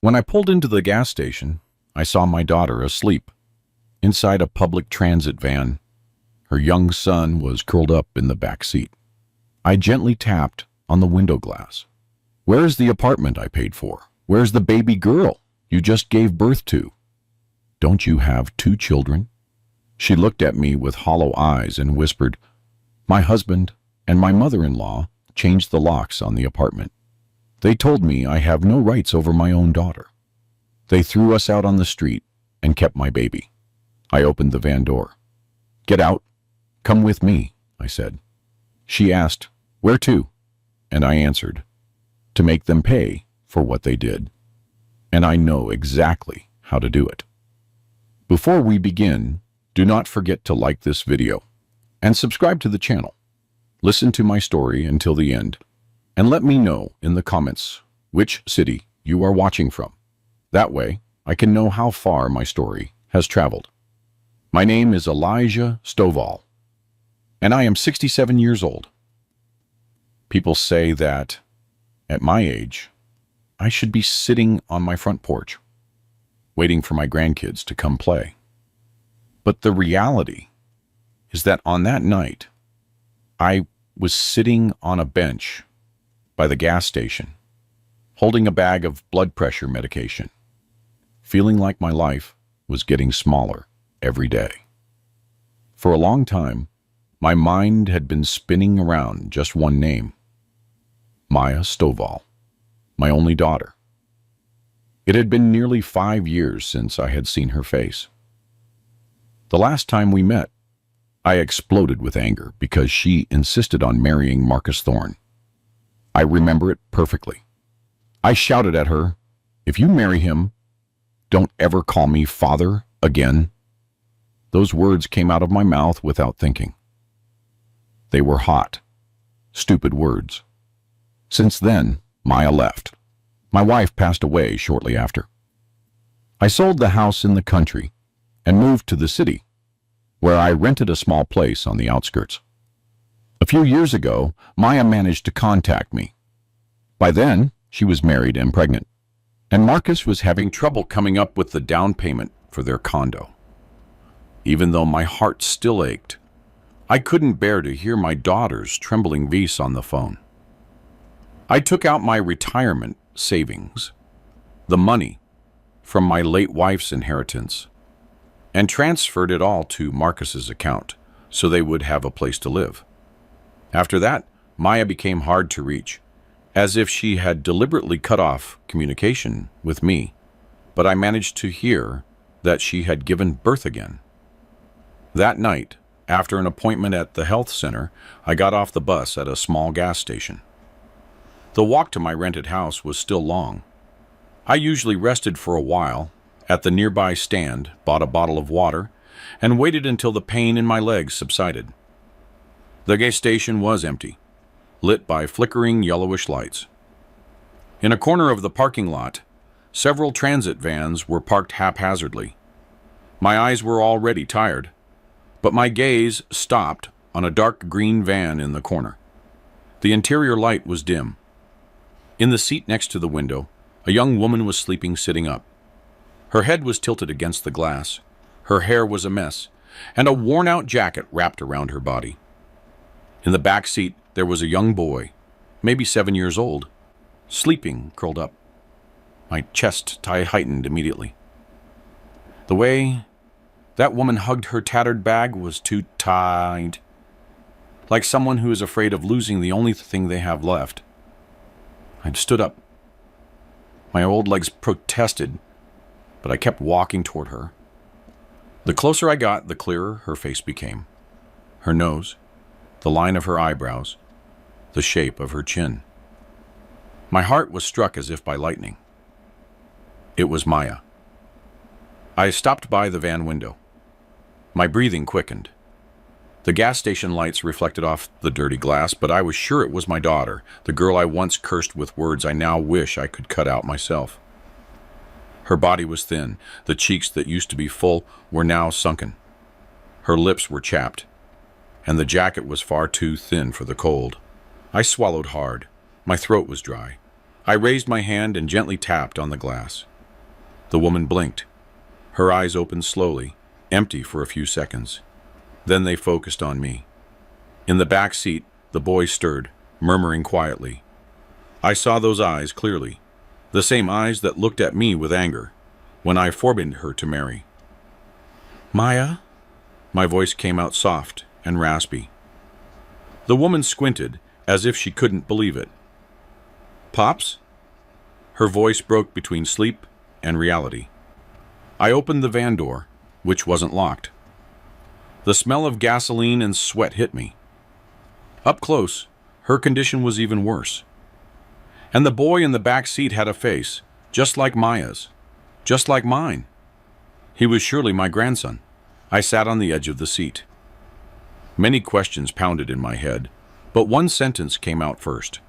When I pulled into the gas station, I saw my daughter asleep inside a public transit van. Her young son was curled up in the back seat. I gently tapped on the window glass. "Where's the apartment I paid for? Where's the baby girl you just gave birth to? Don't you have 2 children?" She looked at me with hollow eyes and whispered, "My husband and my mother-in-law changed the locks on the apartment. They told me I have no rights over my own daughter. They threw us out on the street and kept my baby." I opened the van door. "Get out. Come with me," I said. She asked, "Where to?" And I answered, "To make them pay for what they did. And I know exactly how to do it." Before we begin, do not forget to like this video and subscribe to the channel. Listen to my story until the end, and let me know in the comments which city you are watching from. That way, I can know how far my story has traveled. My name is Elijah Stovall, and I am 67 years old. People say that, at my age, I should be sitting on my front porch, waiting for my grandkids to come play. But the reality is that on that night, I was sitting on a bench by the gas station, holding a bag of blood pressure medication, feeling like my life was getting smaller every day. For a long time, my mind had been spinning around just one name: Maya Stovall, my only daughter. It had been nearly 5 years since I had seen her face. The last time we met, I exploded with anger because she insisted on marrying Marcus Thorne. I remember it perfectly. I shouted at her, "If you marry him, don't ever call me father again." Those words came out of my mouth without thinking. They were hot, stupid words. Since then, Maya left. My wife passed away shortly after. I sold the house in the country and moved to the city, where I rented a small place on the outskirts. A few years ago, Maya managed to contact me. By then, she was married and pregnant, and Marcus was having trouble coming up with the down payment for their condo. Even though my heart still ached, I couldn't bear to hear my daughter's trembling voice on the phone. I took out my retirement savings, the money from my late wife's inheritance, and transferred it all to Marcus's account so they would have a place to live. After that, Maya became hard to reach, as if she had deliberately cut off communication with me, but I managed to hear that she had given birth again. That night, after an appointment at the health center, I got off the bus at a small gas station. The walk to my rented house was still long. I usually rested for a while at the nearby stand, bought a bottle of water, and waited until the pain in my legs subsided. The gas station was empty, lit by flickering yellowish lights. In a corner of the parking lot, several transit vans were parked haphazardly. My eyes were already tired, but my gaze stopped on a dark green van in the corner. The interior light was dim. In the seat next to the window, a young woman was sleeping sitting up. Her head was tilted against the glass, her hair was a mess, and a worn-out jacket wrapped around her body. In the back seat, there was a young boy, maybe 7 years old, sleeping curled up. My chest tightened immediately. The way that woman hugged her tattered bag was too tight, like someone who is afraid of losing the only thing they have left. I stood up. My old legs protested, but I kept walking toward her. The closer I got, the clearer her face became. Her nose, the line of her eyebrows, the shape of her chin. My heart was struck as if by lightning. It was Maya. I stopped by the van window. My breathing quickened. The gas station lights reflected off the dirty glass, but I was sure it was my daughter, the girl I once cursed with words I now wish I could cut out myself. Her body was thin. The cheeks that used to be full were now sunken. Her lips were chapped, and the jacket was far too thin for the cold. I swallowed hard. My throat was dry. I raised my hand and gently tapped on the glass. The woman blinked. Her eyes opened slowly, empty for a few seconds. Then they focused on me. In the back seat, the boy stirred, murmuring quietly. I saw those eyes clearly, the same eyes that looked at me with anger when I forbade her to marry. "Maya?" My voice came out soft and raspy. The woman squinted, as if she couldn't believe it. "Pops?" Her voice broke between sleep and reality. I opened the van door, which wasn't locked. The smell of gasoline and sweat hit me. Up close, her condition was even worse. And the boy in the back seat had a face, just like Maya's, just like mine. He was surely my grandson. I sat on the edge of the seat. Many questions pounded in my head, but one sentence came out first.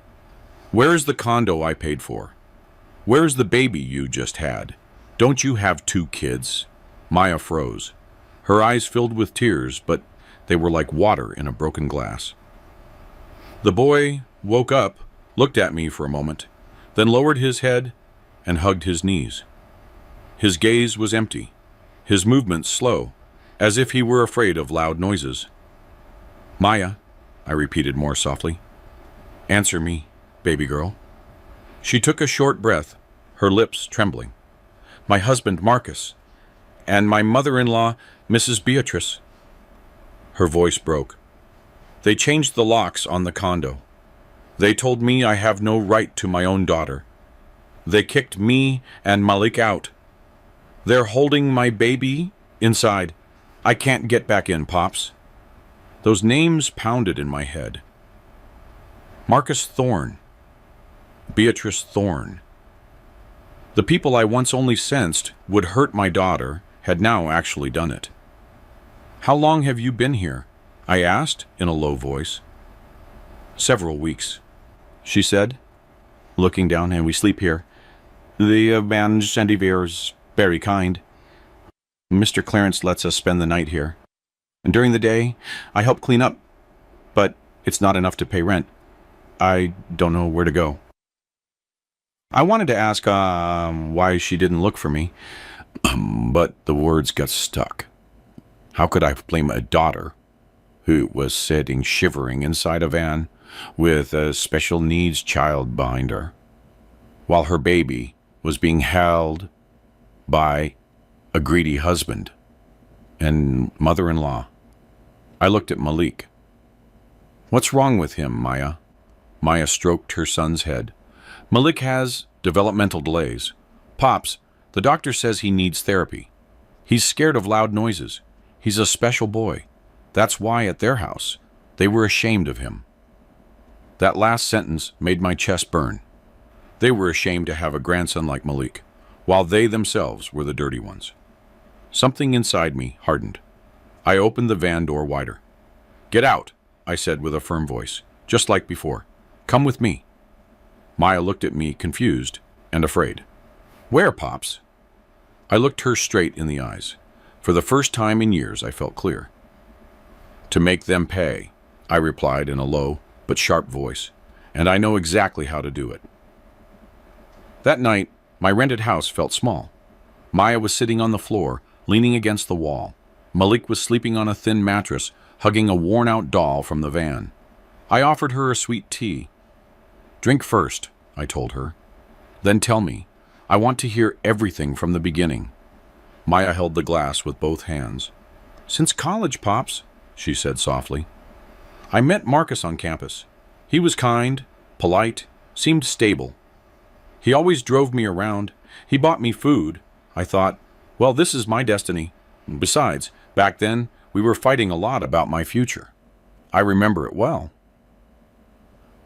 "Where is the condo I paid for? Where is the baby you just had? Don't you have 2 kids?" Maya froze. Her eyes filled with tears, but they were like water in a broken glass. The boy woke up, looked at me for a moment, then lowered his head and hugged his knees. His gaze was empty, his movements slow, as if he were afraid of loud noises. "Maya," I repeated more softly. "Answer me, baby girl." She took a short breath, her lips trembling. "My husband, Marcus, and my mother-in-law, Mrs. Beatrice." Her voice broke. "They changed the locks on the condo. They told me I have no right to my own daughter. They kicked me and Malik out. They're holding my baby inside. I can't get back in, Pops." Those names pounded in my head. Marcus Thorne. Beatrice Thorne. The people I once only sensed would hurt my daughter had now actually done it. "How long have you been here?" I asked in a low voice. "Several weeks," she said, looking down. "And we sleep here. The man Gendivier very kind. Mr. Clarence lets us spend the night here. And during the day, I help clean up, but it's not enough to pay rent. I don't know where to go." I wanted to ask why she didn't look for me, but the words got stuck. How could I blame a daughter who was sitting shivering inside a van with a special needs child behind her, while her baby was being held by a greedy husband and mother-in-law? I looked at Malik. "What's wrong with him, Maya?" Maya stroked her son's head. "Malik has developmental delays. Pops, the doctor says he needs therapy. He's scared of loud noises. He's a special boy. That's why at their house, they were ashamed of him." That last sentence made my chest burn. They were ashamed to have a grandson like Malik, while they themselves were the dirty ones. Something inside me hardened. I opened the van door wider. "Get out," I said with a firm voice, just like before. "Come with me." Maya looked at me, confused and afraid. "Where, Pops?" I looked her straight in the eyes. For the first time in years, I felt clear. "To make them pay," I replied in a low but sharp voice, "and I know exactly how to do it." That night, my rented house felt small. Maya was sitting on the floor, leaning against the wall. Malik was sleeping on a thin mattress, hugging a worn-out doll from the van. I offered her a sweet tea. "Drink first," I told her. "Then tell me. I want to hear everything from the beginning." Maya held the glass with both hands. "Since college, Pops," she said softly. "I met Marcus on campus. He was kind, polite, seemed stable. He always drove me around. He bought me food. I thought, well, this is my destiny. Besides, back then, we were fighting a lot about my future. I remember it well.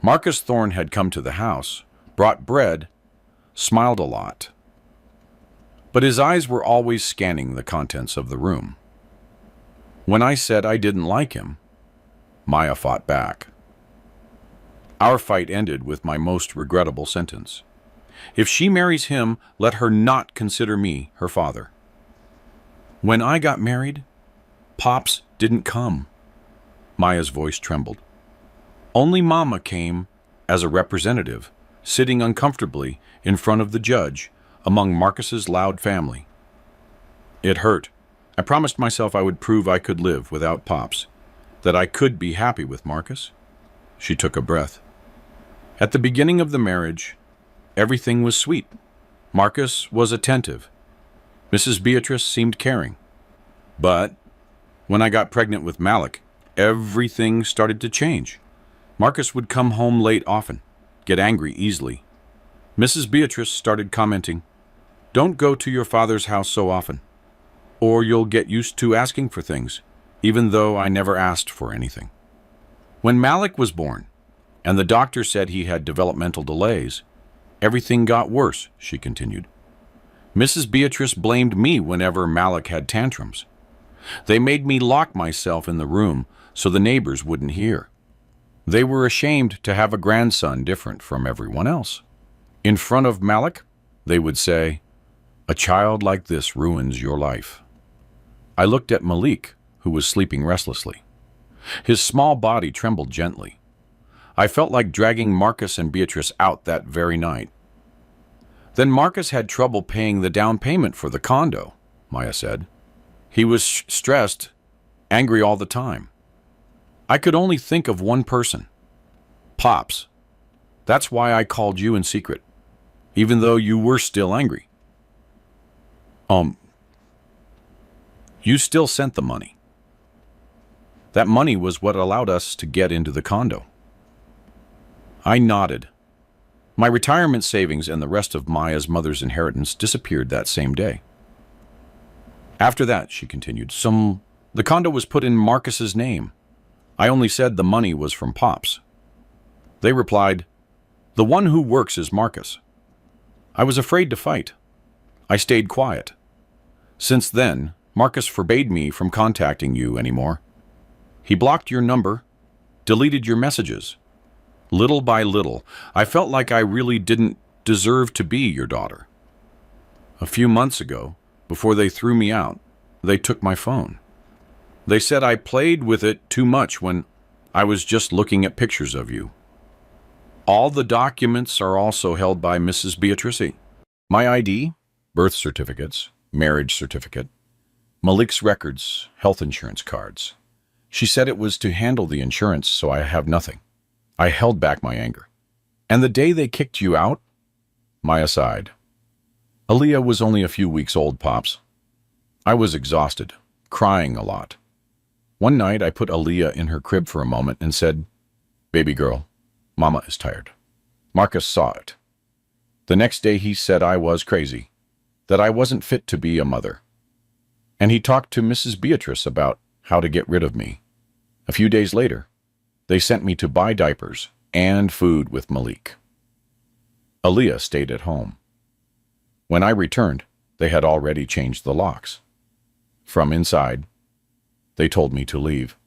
Marcus Thorne had come to the house, brought bread, smiled a lot. But his eyes were always scanning the contents of the room. When I said I didn't like him, Maya fought back. Our fight ended with my most regrettable sentence. If she marries him, let her not consider me her father. When I got married, Pops didn't come. Maya's voice trembled. Only Mama came as a representative, sitting uncomfortably in front of the judge, among Marcus's loud family. It hurt. I promised myself I would prove I could live without Pops, that I could be happy with Marcus. She took a breath. At the beginning of the marriage, everything was sweet. Marcus was attentive. Mrs. Beatrice seemed caring. But when I got pregnant with Malik, everything started to change. Marcus would come home late often, get angry easily. Mrs. Beatrice started commenting, "Don't go to your father's house so often, or you'll get used to asking for things, even though I never asked for anything." When Malik was born, and the doctor said he had developmental delays, everything got worse, she continued. Mrs. Beatrice blamed me whenever Malik had tantrums. They made me lock myself in the room so the neighbors wouldn't hear. They were ashamed to have a grandson different from everyone else. In front of Malik, they would say, "A child like this ruins your life." I looked at Malik, who was sleeping restlessly. His small body trembled gently. I felt like dragging Marcus and Beatrice out that very night. Then Marcus had trouble paying the down payment for the condo, Maya said. He was stressed, angry all the time. I could only think of one person. Pops. That's why I called you in secret, even though you were still angry. You still sent the money. That money was what allowed us to get into the condo. I nodded. My retirement savings and the rest of Maya's mother's inheritance disappeared that same day. After that, she continued, the condo was put in Marcus's name. I only said the money was from Pops. They replied, "The one who works is Marcus." I was afraid to fight. I stayed quiet. Since then, Marcus forbade me from contacting you anymore. He blocked your number, deleted your messages. Little by little, I felt like I really didn't deserve to be your daughter. A few months ago, before they threw me out, they took my phone. They said I played with it too much when I was just looking at pictures of you. All the documents are also held by Mrs. Beatrice. My ID, birth certificates, marriage certificate, Malik's records, health insurance cards. She said it was to handle the insurance, so I have nothing. I held back my anger. And the day they kicked you out? Maya sighed. Aaliyah was only a few weeks old, Pops. I was exhausted, crying a lot. One night I put Aaliyah in her crib for a moment and said, "Baby girl, Mama is tired." Marcus saw it. The next day he said I was crazy, that I wasn't fit to be a mother. And he talked to Mrs. Beatrice about how to get rid of me. A few days later, they sent me to buy diapers and food with Malik. Aaliyah stayed at home. When I returned, they had already changed the locks. From inside, they told me to leave.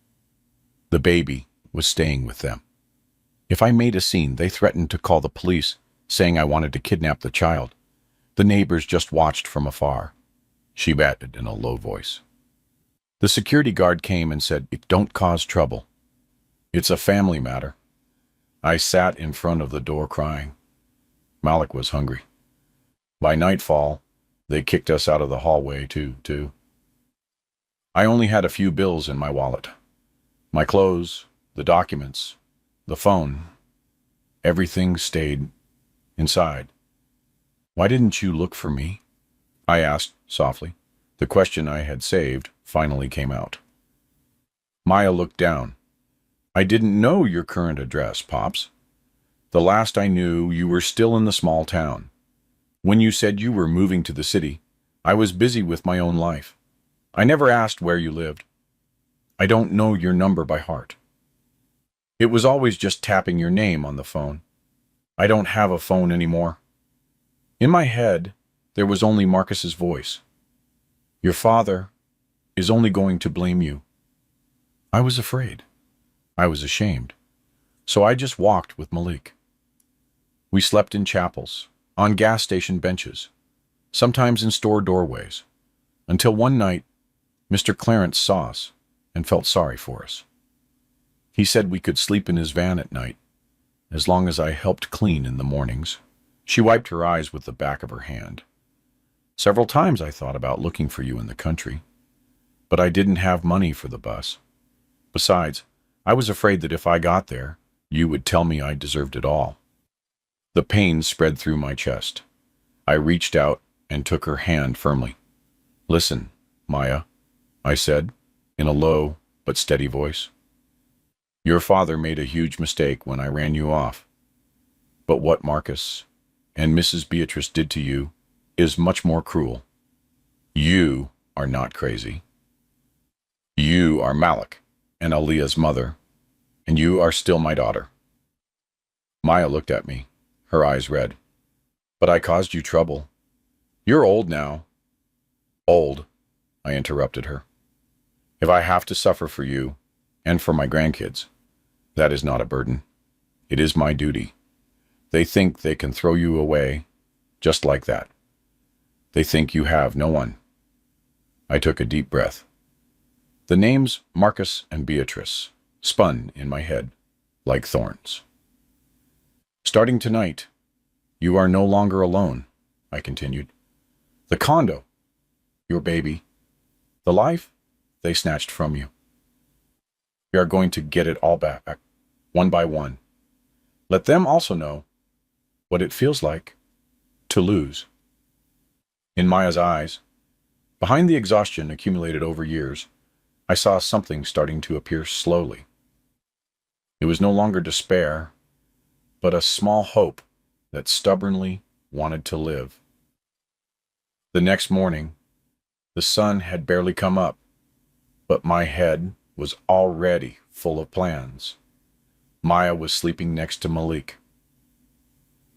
The baby was staying with them. If I made a scene, they threatened to call the police, saying I wanted to kidnap the child. The neighbors just watched from afar. She added in a low voice. The security guard came and said, "Don't cause trouble. It's a family matter." I sat in front of the door crying. Malik was hungry. By nightfall, they kicked us out of the hallway too. I only had a few bills in my wallet. My clothes, the documents, the phone. Everything stayed inside. "Why didn't you look for me?" I asked softly. The question I had saved finally came out. Maya looked down. "I didn't know your current address, Pops. The last I knew, you were still in the small town. When you said you were moving to the city, I was busy with my own life. I never asked where you lived. I don't know your number by heart. It was always just tapping your name on the phone. I don't have a phone anymore." In my head, there was only Marcus's voice. "Your father is only going to blame you." I was afraid. I was ashamed. So I just walked with Malik. We slept in chapels, on gas station benches, sometimes in store doorways, until one night, Mr. Clarence saw us and felt sorry for us. He said we could sleep in his van at night, as long as I helped clean in the mornings. She wiped her eyes with the back of her hand. Several times I thought about looking for you in the country, but I didn't have money for the bus. Besides, I was afraid that if I got there, you would tell me I deserved it all. The pain spread through my chest. I reached out and took her hand firmly. Listen, Maya, I said, in a low but steady voice. Your father made a huge mistake when I ran you off. But what Marcus and Mrs. Beatrice did to you is much more cruel. You are not crazy. You are Malik and Aaliyah's mother, and you are still my daughter. Maya looked at me, her eyes red. But I caused you trouble. You're old now. Old, I interrupted her. If I have to suffer for you and for my grandkids, that is not a burden. It is my duty. They think they can throw you away just like that. They think you have no one. I took a deep breath. The names Marcus and Beatrice spun in my head like thorns. Starting tonight, you are no longer alone, I continued. The condo, your baby, the life they snatched from you. We are going to get it all back, one by one. Let them also know what it feels like to lose. In Maya's eyes, behind the exhaustion accumulated over years, I saw something starting to appear slowly. It was no longer despair, but a small hope that stubbornly wanted to live. The next morning, the sun had barely come up, but my head was already full of plans. Maya was sleeping next to Malik.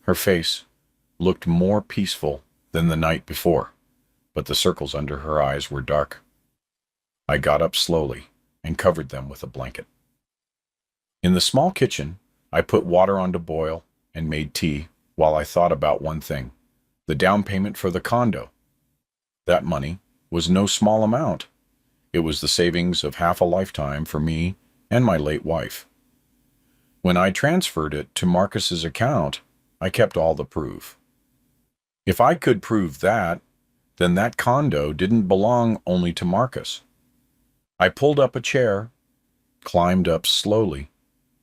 Her face looked more peaceful than the night before, but the circles under her eyes were dark. I got up slowly and covered them with a blanket. In the small kitchen, I put water on to boil and made tea while I thought about one thing, the down payment for the condo. That money was no small amount. It was the savings of half a lifetime for me and my late wife. When I transferred it to Marcus's account, I kept all the proof. If I could prove that, then that condo didn't belong only to Marcus. I pulled up a chair, climbed up slowly,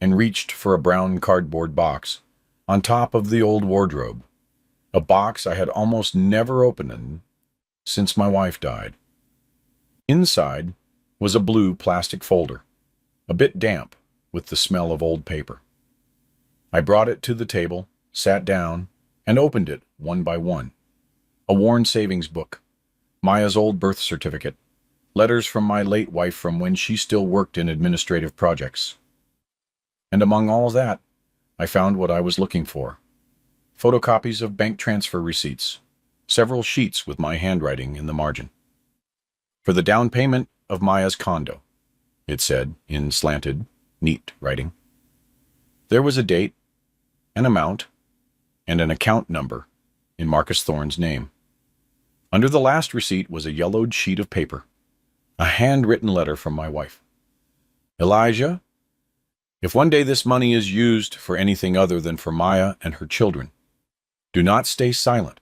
and reached for a brown cardboard box on top of the old wardrobe, a box I had almost never opened since my wife died. Inside was a blue plastic folder, a bit damp with the smell of old paper. I brought it to the table, sat down, and opened it one by one. A worn savings book, Maya's old birth certificate, letters from my late wife from when she still worked in administrative projects. And among all that, I found what I was looking for. Photocopies of bank transfer receipts, several sheets with my handwriting in the margin. For the down payment of Maya's condo, it said in slanted, neat writing. There was a date, an amount, and an account number in Marcus Thorne's name. Under the last receipt was a yellowed sheet of paper, a handwritten letter from my wife. Elijah, if one day this money is used for anything other than for Maya and her children, do not stay silent.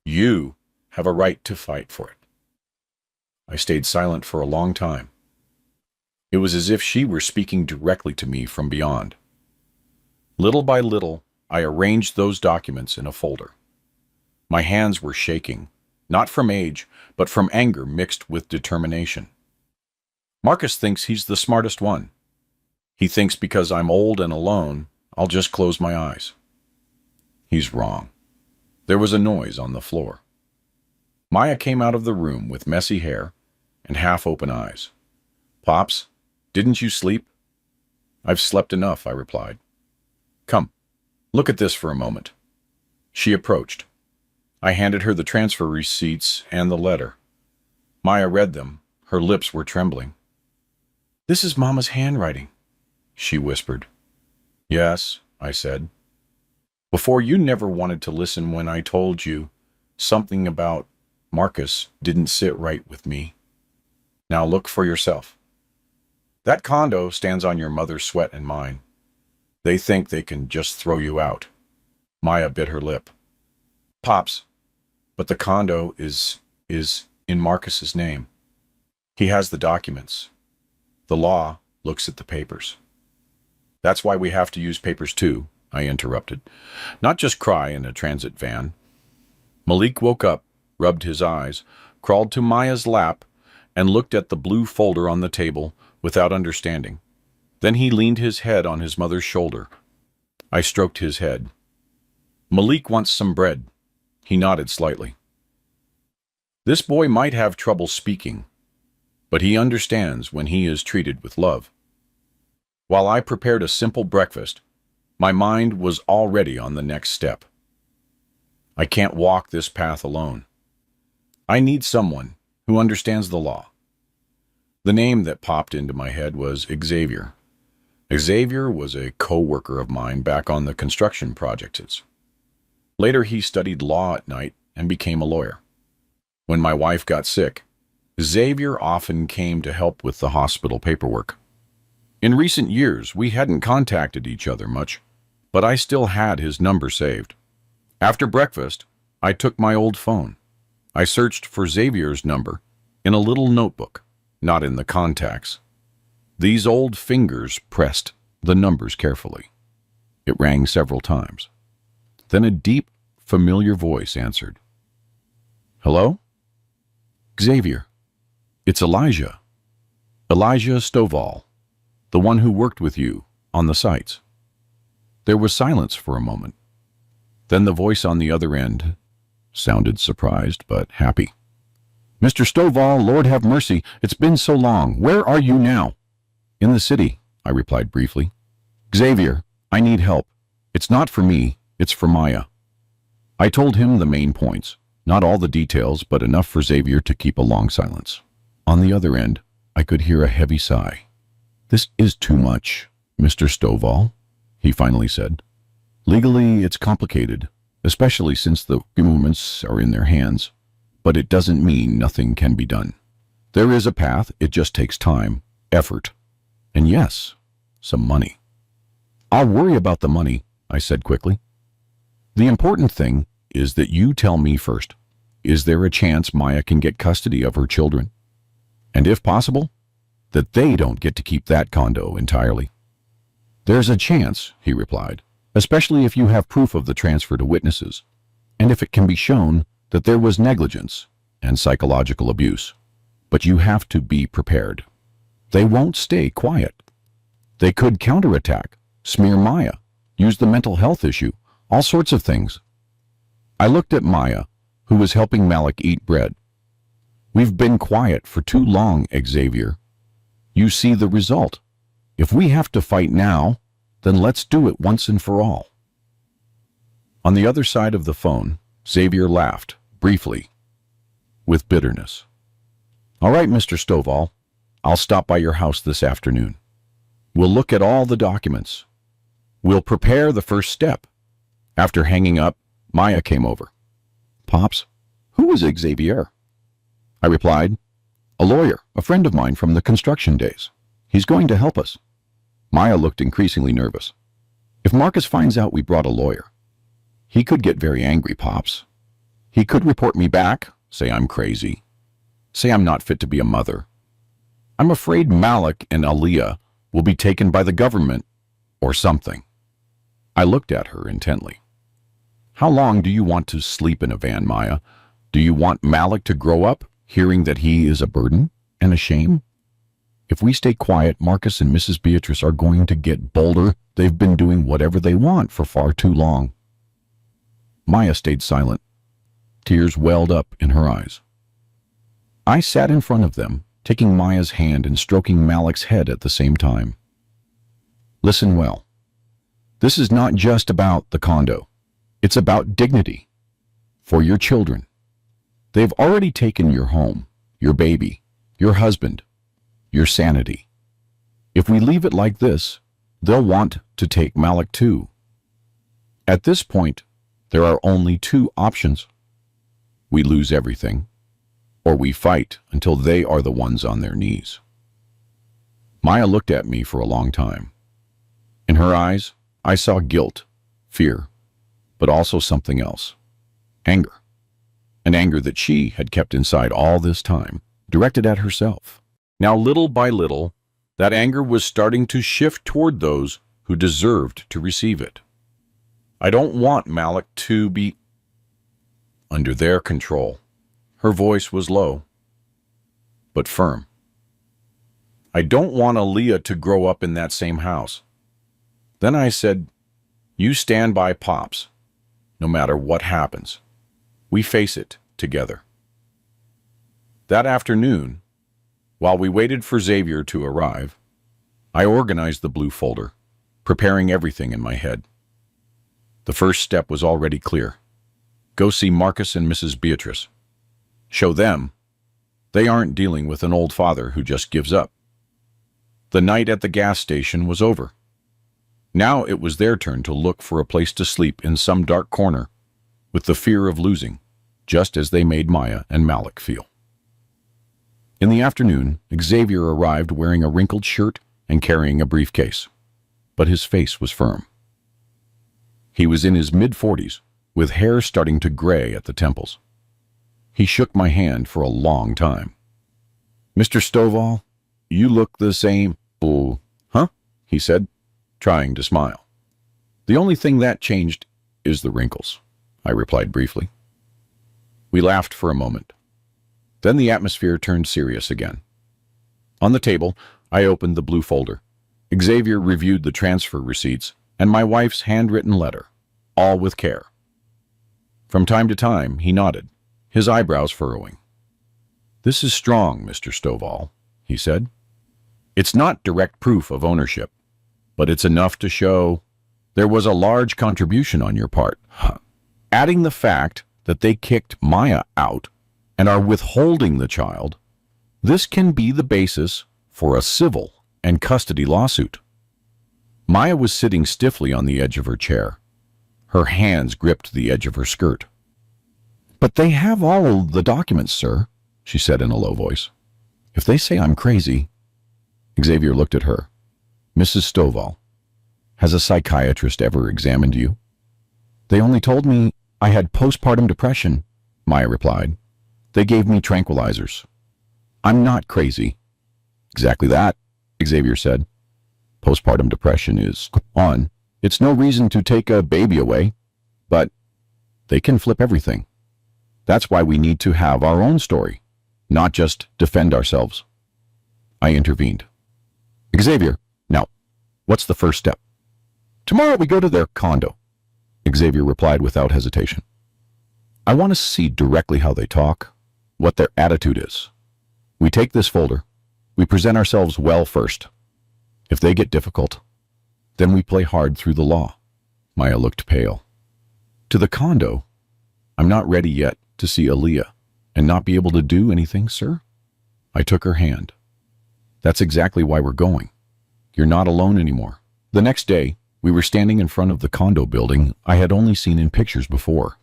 You have a right to fight for it. I stayed silent for a long time. It was as if she were speaking directly to me from beyond. Little by little, I arranged those documents in a folder. My hands were shaking, not from age, but from anger mixed with determination. Marcus thinks he's the smartest one. He thinks because I'm old and alone, I'll just close my eyes. He's wrong. There was a noise on the floor. Maya came out of the room with messy hair and half-open eyes. Pops, didn't you sleep? I've slept enough, I replied. Come, look at this for a moment. She approached. I handed her the transfer receipts and the letter. Maya read them. Her lips were trembling. This is Mama's handwriting, she whispered. Yes, I said. Before, you never wanted to listen when I told you something about Marcus didn't sit right with me. Now look for yourself. That condo stands on your mother's sweat and mine. They think they can just throw you out. Maya bit her lip. Pops, But the condo is in Marcus's name. He has the documents. The law looks at the papers. That's why we have to use papers too, I interrupted. Not just cry in a transit van. Malik woke up, rubbed his eyes, crawled to Maya's lap, and looked at the blue folder on the table without understanding. Then he leaned his head on his mother's shoulder. I stroked his head. Malik wants some bread. He nodded slightly. This boy might have trouble speaking, but he understands when he is treated with love. While I prepared a simple breakfast, my mind was already on the next step. I can't walk this path alone. I need someone who understands the law. The name that popped into my head was Xavier. Xavier was a co-worker of mine back on the construction projects. Later, he studied law at night and became a lawyer. When my wife got sick, Xavier often came to help with the hospital paperwork. In recent years, we hadn't contacted each other much, but I still had his number saved. After breakfast, I took my old phone. I searched for Xavier's number in a little notebook, not in the contacts. These old fingers pressed the numbers carefully. It rang several times. Then a deep, familiar voice answered. Hello? Xavier. It's Elijah. Elijah Stovall, the one who worked with you on the sites. There was silence for a moment. Then the voice on the other end sounded surprised but happy. Mr. Stovall, Lord have mercy, it's been so long. Where are you now? In the city, I replied briefly. Xavier, I need help. It's not for me, it's for Maya. I told him the main points, not all the details, but enough for Xavier to keep a long silence. On the other end, I could hear a heavy sigh. This is too much, Mr. Stovall, he finally said. Legally, it's complicated, especially since the movements are in their hands. But it doesn't mean nothing can be done. There is a path, it just takes time, effort, and yes, some money. I'll worry about the money, I said quickly. The important thing is that you tell me first. Is there a chance Maya can get custody of her children? And if possible, that they don't get to keep that condo entirely. There's a chance, he replied, especially if you have proof of the transfer to witnesses, and if it can be shown that there was negligence and psychological abuse. But you have to be prepared. They won't stay quiet. They could counterattack, smear Maya, use the mental health issue, all sorts of things. I looked at Maya, who was helping Malik eat bread. We've been quiet for too long, Xavier. You see the result. If we have to fight now, then let's do it once and for all. On the other side of the phone, Xavier laughed, briefly, with bitterness. All right, Mr. Stovall, I'll stop by your house this afternoon. We'll look at all the documents. We'll prepare the first step. After hanging up, Maya came over. Pops, who is Xavier? I replied, a lawyer, a friend of mine from the construction days. He's going to help us. Maya looked increasingly nervous. If Marcus finds out we brought a lawyer, he could get very angry, Pops. He could report me back, say I'm crazy, say I'm not fit to be a mother. I'm afraid Malik and Aliyah will be taken by the government or something. I looked at her intently. How long do you want to sleep in a van, Maya? Do you want Malik to grow up hearing that he is a burden and a shame? If we stay quiet, Marcus and Mrs. Beatrice are going to get bolder. They've been doing whatever they want for far too long. Maya stayed silent. Tears welled up in her eyes. I sat in front of them, taking Maya's hand and stroking Malik's head at the same time. Listen well. This is not just about the condo. It's about dignity. For your children. They've already taken your home, your baby, your husband, your sanity. If we leave it like this, they'll want to take Malik too. At this point, there are only two options. We lose everything, or we fight until they are the ones on their knees. Maya looked at me for a long time. In her eyes, I saw guilt, fear, but also something else, anger. an anger that she had kept inside all this time, directed at herself. Now, little by little, that anger was starting to shift toward those who deserved to receive it. I don't want Malik to be under their control. Her voice was low, but firm. I don't want Aaliyah to grow up in that same house. Then I said, you stand by Pops, no matter what happens. We face it together. That afternoon, while we waited for Xavier to arrive, I organized the blue folder, preparing everything in my head. The first step was already clear. Go see Marcus and Mrs. Beatrice. Show them they aren't dealing with an old father who just gives up. The night at the gas station was over. Now it was their turn to look for a place to sleep in some dark corner, with the fear of losing, just as they made Maya and Malik feel. In the afternoon, Xavier arrived wearing a wrinkled shirt and carrying a briefcase, but his face was firm. He was in his mid-40s, with hair starting to gray at the temples. He shook my hand for a long time. Mr. Stovall, you look the same. Oh, huh? He said, trying to smile. The only thing that changed is the wrinkles, I replied briefly. We laughed for a moment. Then the atmosphere turned serious again. On the table, I opened the blue folder. Xavier reviewed the transfer receipts and my wife's handwritten letter, all with care. From time to time, he nodded, his eyebrows furrowing. This is strong, Mr. Stovall, he said. It's not direct proof of ownership, but it's enough to show there was a large contribution on your part. Adding the fact that they kicked Maya out and are withholding the child, this can be the basis for a civil and custody lawsuit. Maya was sitting stiffly on the edge of her chair. Her hands gripped the edge of her skirt. But they have all the documents, sir, she said in a low voice. If they say I'm crazy... Xavier looked at her. Mrs. Stovall, has a psychiatrist ever examined you? They only told me I had postpartum depression, Maya replied. They gave me tranquilizers. I'm not crazy. Exactly that, Xavier said. Postpartum depression is on. It's no reason to take a baby away, but they can flip everything. That's why we need to have our own story, not just defend ourselves. I intervened. Xavier, now, what's the first step? Tomorrow we go to their condo, Xavier replied without hesitation. I want to see directly how they talk, what their attitude is. We take this folder. We present ourselves well first. If they get difficult, then we play hard through the law. Maya looked pale. To the condo? I'm not ready yet to see Aaliyah and not be able to do anything, sir? I took her hand. That's exactly why we're going. You're not alone anymore. The next day, we were standing in front of the condo building I had only seen in pictures before.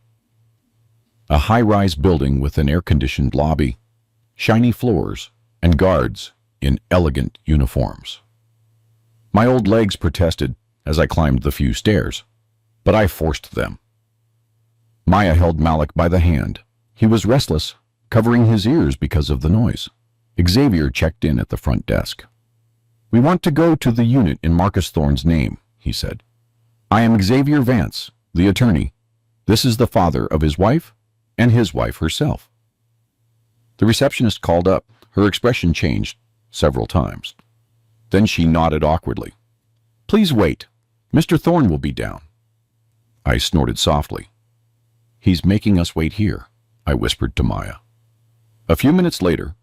A high-rise building with an air-conditioned lobby, shiny floors, and guards in elegant uniforms. My old legs protested as I climbed the few stairs, but I forced them. Maya held Malik by the hand. He was restless, covering his ears because of the noise. Xavier checked in at the front desk. We want to go to the unit in Marcus Thorne's name, he said. I am Xavier Vance, the attorney. This is the father of his wife and his wife herself. The receptionist called up. Her expression changed several times. Then she nodded awkwardly. Please wait. Mr. Thorne will be down. I snorted softly. He's making us wait here, I whispered to Maya. A few minutes later,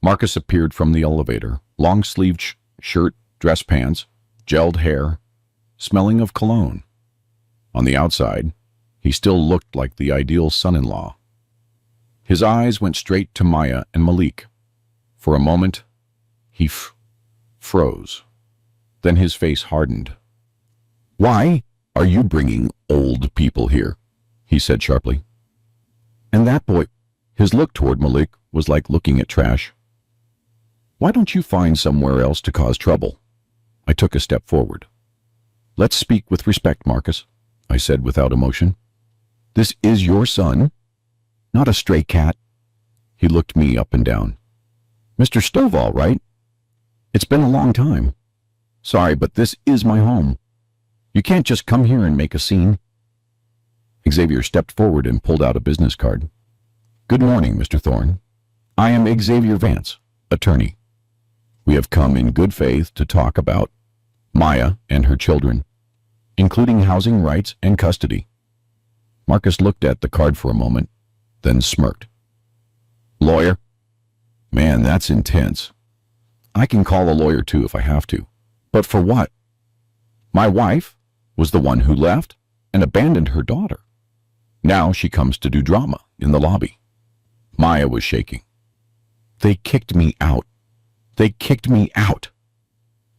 Marcus appeared from the elevator, long-sleeved shirt, dress pants, gelled hair, smelling of cologne. On the outside, he still looked like the ideal son-in-law. His eyes went straight to Maya and Malik. For a moment, he froze. Then his face hardened. Why are you bringing old people here? He said sharply. And that boy, his look toward Malik was like looking at trash. Why don't you find somewhere else to cause trouble? I took a step forward. Let's speak with respect, Marcus, I said without emotion. This is your son? not a stray cat. He looked me up and down. Mr. Stovall, right? It's been a long time. Sorry, but this is my home. You can't just come here and make a scene. Xavier stepped forward and pulled out a business card. Good morning, Mr. Thorne. I am Xavier Vance, attorney. We have come in good faith to talk about Maya and her children, including housing rights and custody. Marcus looked at the card for a moment, then smirked. Lawyer? Man, that's intense. I can call a lawyer too if I have to. But for what? My wife was the one who left and abandoned her daughter. Now she comes to do drama in the lobby. Maya was shaking. They kicked me out. They kicked me out.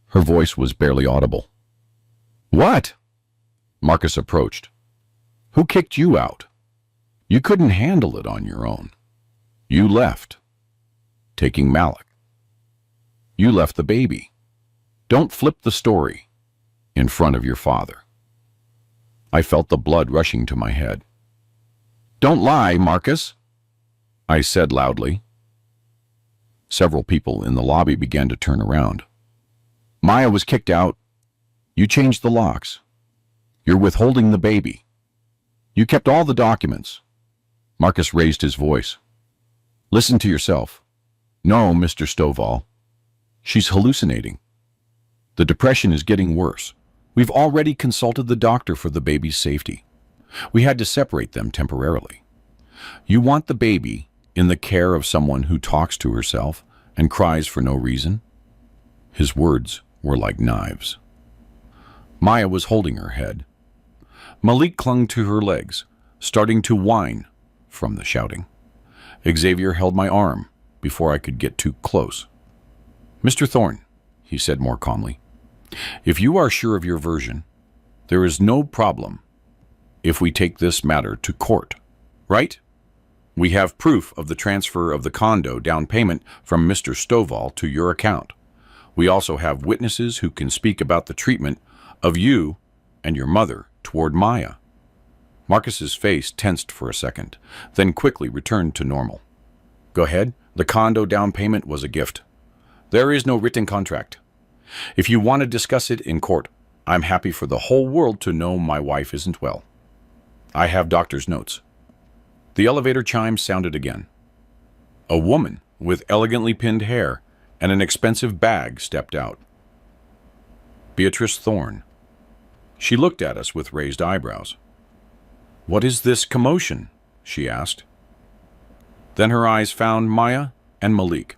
Her voice was barely audible. What? Marcus approached. Who kicked you out? You couldn't handle it on your own. You left, taking Malik. You left the baby. Don't flip the story in front of your father. I felt the blood rushing to my head. Don't lie, Marcus, I said loudly. Several people in the lobby began to turn around. Maya was kicked out. You changed the locks. You're withholding the baby. You kept all the documents. Marcus raised his voice. Listen to yourself. No, Mr. Stovall. She's hallucinating. The depression is getting worse. We've already consulted the doctor for the baby's safety. We had to separate them temporarily. You want the baby in the care of someone who talks to herself and cries for no reason? His words were like knives. Maya was holding her head. Malik clung to her legs, starting to whine from the shouting. Xavier held my arm before I could get too close. Mr. Thorne, he said more calmly, if you are sure of your version, there is no problem if we take this matter to court, right? We have proof of the transfer of the condo down payment from Mr. Stovall to your account. We also have witnesses who can speak about the treatment of you and your mother toward Maya. Marcus's face tensed for a second, then quickly returned to normal. Go ahead. The condo down payment was a gift. There is no written contract. If you want to discuss it in court, I'm happy for the whole world to know my wife isn't well. I have doctor's notes. The elevator chimes sounded again. A woman with elegantly pinned hair and an expensive bag stepped out. Beatrice Thorne. She looked at us with raised eyebrows. What is this commotion? She asked. Then her eyes found Maya and Malik.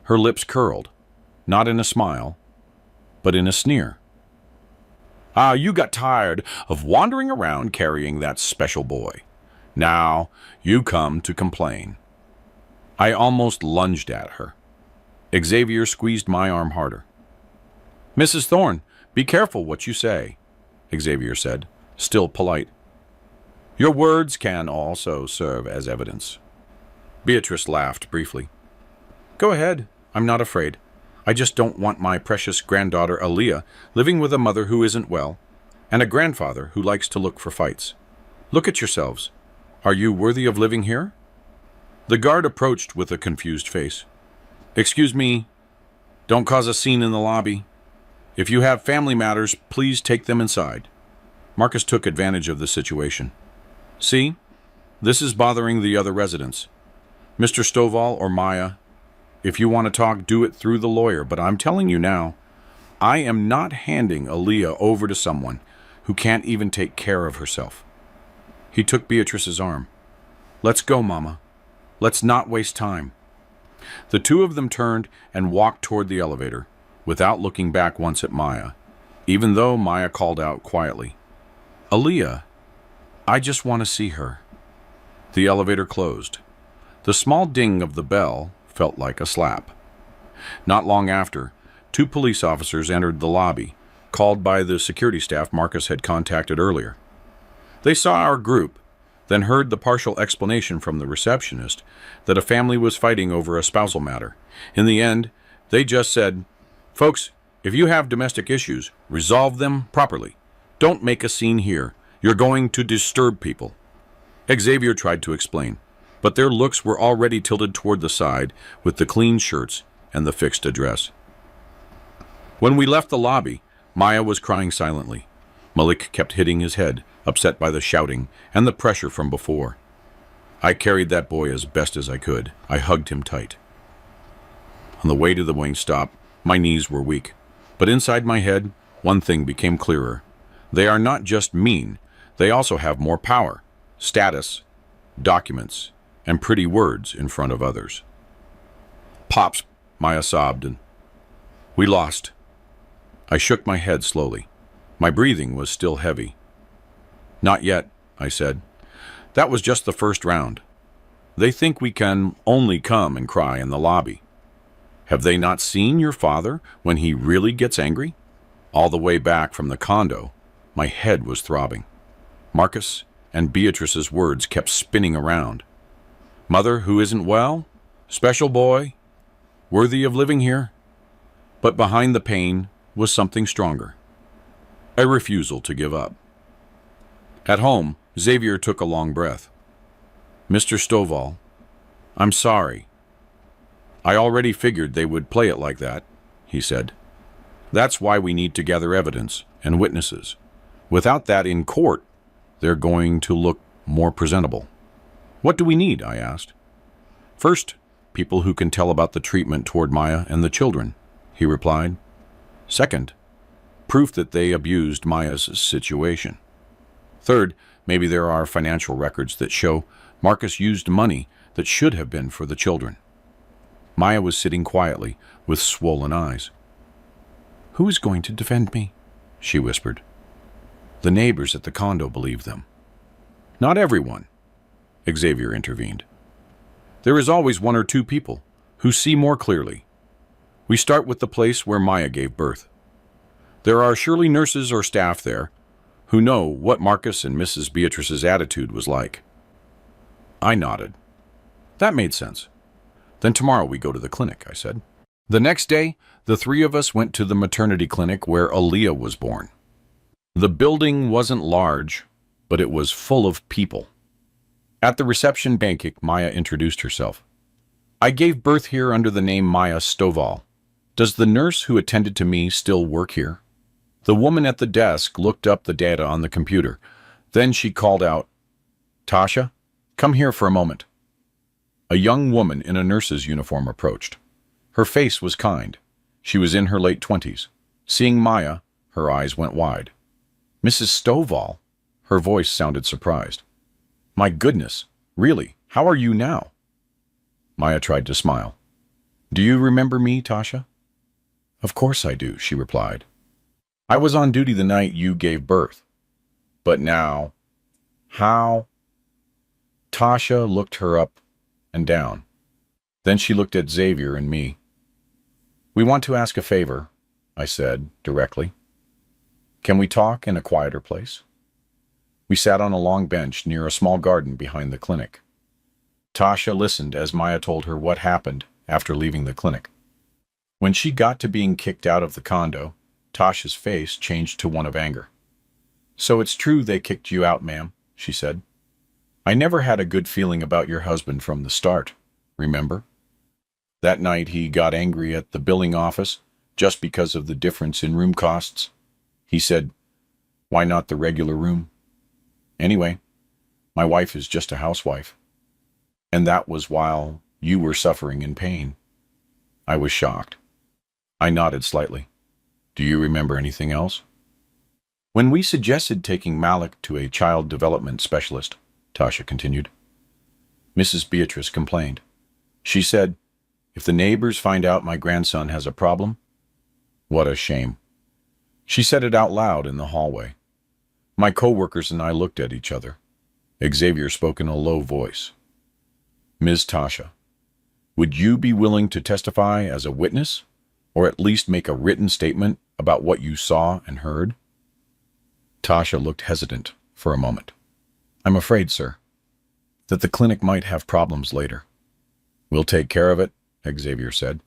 Her lips curled, not in a smile, but in a sneer. Ah, you got tired of wandering around carrying that special boy. Now you come to complain. I almost lunged at her. Xavier squeezed my arm harder. Mrs. Thorne, be careful what you say, Xavier said, still polite. Your words can also serve as evidence. Beatrice laughed briefly. Go ahead, I'm not afraid. I just don't want my precious granddaughter Aaliyah living with a mother who isn't well, and a grandfather who likes to look for fights. Look at yourselves. Are you worthy of living here? The guard approached with a confused face. Excuse me, don't cause a scene in the lobby. If you have family matters, please take them inside. Marcus took advantage of the situation. See, this is bothering the other residents. Mr. Stovall or Maya, if you want to talk, do it through the lawyer, but I'm telling you now, I am not handing Aaliyah over to someone who can't even take care of herself. He took Beatrice's arm. Let's go, Mama. Let's not waste time. The two of them turned and walked toward the elevator, without looking back once at Maya, even though Maya called out quietly, Aaliyah, I just want to see her. The elevator closed. The small ding of the bell felt like a slap. Not long after, two police officers entered the lobby, called by the security staff Marcus had contacted earlier. They saw our group, then heard the partial explanation from the receptionist that a family was fighting over a spousal matter. In the end, they just said, Folks, if you have domestic issues, resolve them properly. Don't make a scene here. You're going to disturb people. Xavier tried to explain. but their looks were already tilted toward the side with the clean shirts and the fixed address. When we left the lobby, Maya was crying silently. Malik kept hitting his head, upset by the shouting and the pressure from before. I carried that boy as best as I could. I hugged him tight. On the way to the wing stop, my knees were weak. But inside my head, one thing became clearer. They are not just mean, they also have more power, status, documents, and pretty words in front of others. Pops, Maya sobbed, and we lost. I shook my head slowly. My breathing was still heavy. Not yet, I said. That was just the first round. They think we can only come and cry in the lobby. Have they not seen your father when he really gets angry? All the way back from the condo, my head was throbbing. Marcus and Beatrice's words kept spinning around. Mother who isn't well? Special boy? Worthy of living here? But behind the pain was something stronger. A refusal to give up. At home, Xavier took a long breath. Mr. Stovall, I'm sorry. I already figured they would play it like that, he said. That's why we need to gather evidence and witnesses. Without that in court, they're going to look more presentable. What do we need? I asked. First, people who can tell about the treatment toward Maya and the children, he replied. Second, proof that they abused Maya's situation. Third, maybe there are financial records that show Marcus used money that should have been for the children. Maya was sitting quietly, with swollen eyes. Who is going to defend me? She whispered. The neighbors at the condo believe them. Not everyone, Xavier intervened. There is always one or two people who see more clearly. We start with the place where Maya gave birth. There are surely nurses or staff there who know what Marcus and Mrs. Beatrice's attitude was like. I nodded. That made sense. Then tomorrow we go to the clinic, I said. The next day, the three of us went to the maternity clinic where Aaliyah was born. The building wasn't large, but it was full of people. At the reception banquet, Maya introduced herself. I gave birth here under the name Maya Stovall. Does the nurse who attended to me still work here? The woman at the desk looked up the data on the computer. Then she called out, Tasha, come here for a moment. A young woman in a nurse's uniform approached. Her face was kind. She was in her late 20s. Seeing Maya, her eyes went wide. Mrs. Stovall? Her voice sounded surprised. My goodness, really, how are you now? Maya tried to smile. Do you remember me, Tasha? Of course I do, she replied. I was on duty the night you gave birth. But now, how? Tasha looked her up and down. Then she looked at Xavier and me. We want to ask a favor, I said directly. Can we talk in a quieter place? We sat on a long bench near a small garden behind the clinic. Tasha listened as Maya told her what happened after leaving the clinic. When she got to being kicked out of the condo, Tasha's face changed to one of anger. So it's true they kicked you out, ma'am, she said. I never had a good feeling about your husband from the start, remember? That night he got angry at the billing office just because of the difference in room costs. He said, why not the regular room? Anyway, my wife is just a housewife. And that was while you were suffering in pain. I was shocked. I nodded slightly. Do you remember anything else? When we suggested taking Malik to a child development specialist, Tasha continued, Mrs. Beatrice complained. She said, if the neighbors find out my grandson has a problem, what a shame. She said it out loud in the hallway. My co-workers and I looked at each other. Xavier spoke in a low voice. Ms. Tasha, would you be willing to testify as a witness, or at least make a written statement about what you saw and heard? Tasha looked hesitant for a moment. I'm afraid, sir, that the clinic might have problems later. We'll take care of it, Xavier said.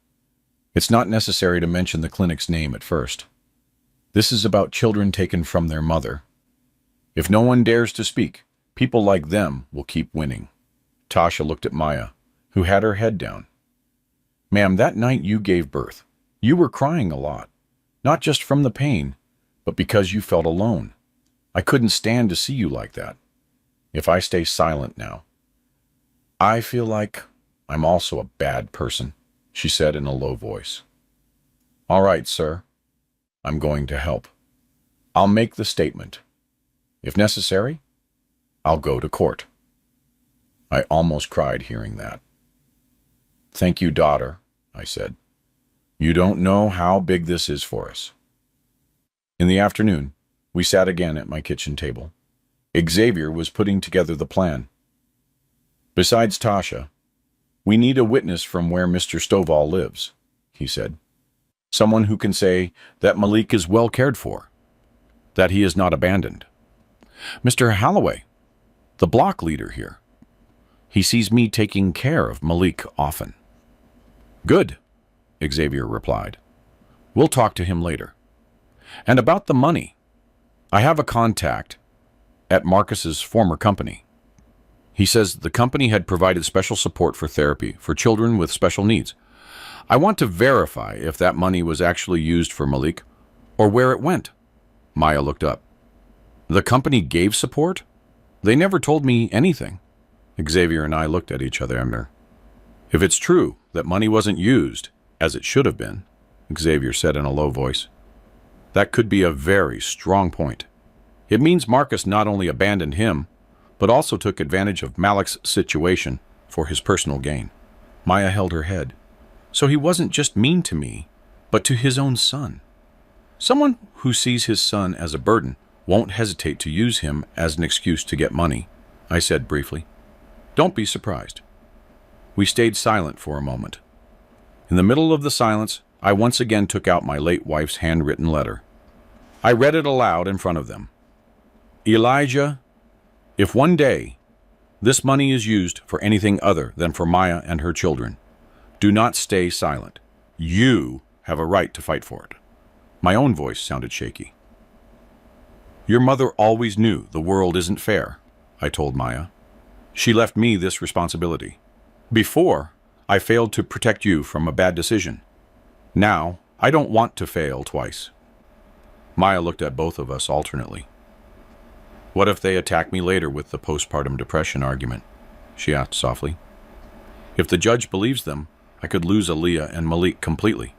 It's not necessary to mention the clinic's name at first. This is about children taken from their mother. If no one dares to speak, people like them will keep winning. Tasha looked at Maya, who had her head down. Ma'am, that night you gave birth, you were crying a lot, not just from the pain, but because you felt alone. I couldn't stand to see you like that. If I stay silent now, I feel like I'm also a bad person, she said in a low voice. All right, sir. I'm going to help. I'll make the statement. If necessary, I'll go to court. I almost cried hearing that. Thank you, daughter, I said. You don't know how big this is for us. In the afternoon, we sat again at my kitchen table. Xavier was putting together the plan. Besides Tasha, we need a witness from where Mr. Stovall lives, he said. Someone who can say that Malik is well cared for, that he is not abandoned. Mr. Holloway, the block leader here. He sees me taking care of Malik often. Good, Xavier replied. We'll talk to him later. And about the money, I have a contact at Marcus's former company. He says the company had provided special support for therapy for children with special needs. I want to verify if that money was actually used for Malik or where it went. Maya looked up. The company gave support? They never told me anything. Xavier and I looked at each other. If it's true that money wasn't used, as it should have been, Xavier said in a low voice, that could be a very strong point. It means Marcus not only abandoned him, but also took advantage of Malik's situation for his personal gain. Maya held her head. So he wasn't just mean to me, but to his own son. Someone who sees his son as a burden won't hesitate to use him as an excuse to get money, I said briefly. Don't be surprised. We stayed silent for a moment. In the middle of the silence, I once again took out my late wife's handwritten letter. I read it aloud in front of them. Elijah, if one day this money is used for anything other than for Maya and her children, do not stay silent. You have a right to fight for it. My own voice sounded shaky. Your mother always knew the world isn't fair, I told Maya. She left me this responsibility. Before, I failed to protect you from a bad decision. Now, I don't want to fail twice. Maya looked at both of us alternately. What if they attack me later with the postpartum depression argument? She asked softly. If the judge believes them, I could lose Aaliyah and Malik completely.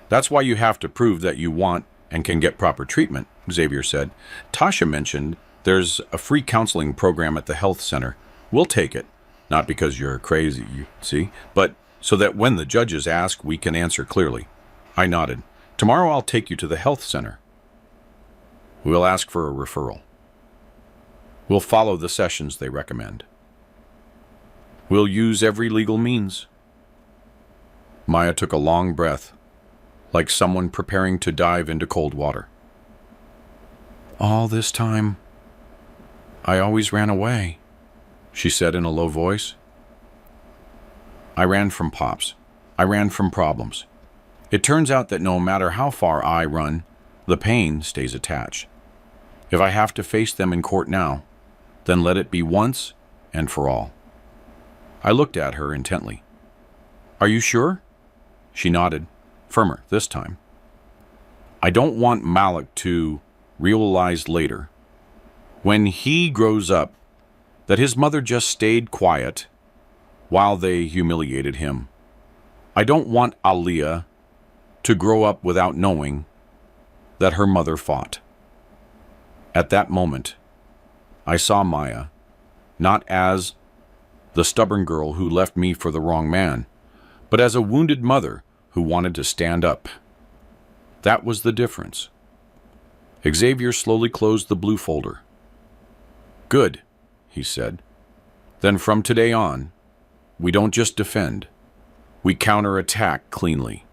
That's why you have to prove that you want and can get proper treatment, Xavier said. Tasha mentioned there's a free counseling program at the health center. We'll take it, not because you're crazy, you see, but so that when the judges ask, we can answer clearly. I nodded. Tomorrow I'll take you to the health center. We'll ask for a referral. We'll follow the sessions they recommend. We'll use every legal means. Maya took a long breath, like someone preparing to dive into cold water. All this time, I always ran away, she said in a low voice. I ran from Pops. I ran from problems. It turns out that no matter how far I run, the pain stays attached. If I have to face them in court now, then let it be once and for all. I looked at her intently. Are you sure? She nodded, firmer this time. I don't want Malik to realize later, when he grows up, that his mother just stayed quiet while they humiliated him. I don't want Aaliyah to grow up without knowing that her mother fought. At that moment, I saw Maya, not as the stubborn girl who left me for the wrong man, but as a wounded mother who wanted to stand up. That was the difference. Xavier slowly closed the blue folder. Good, he said. Then from today on, we don't just defend, we counterattack cleanly.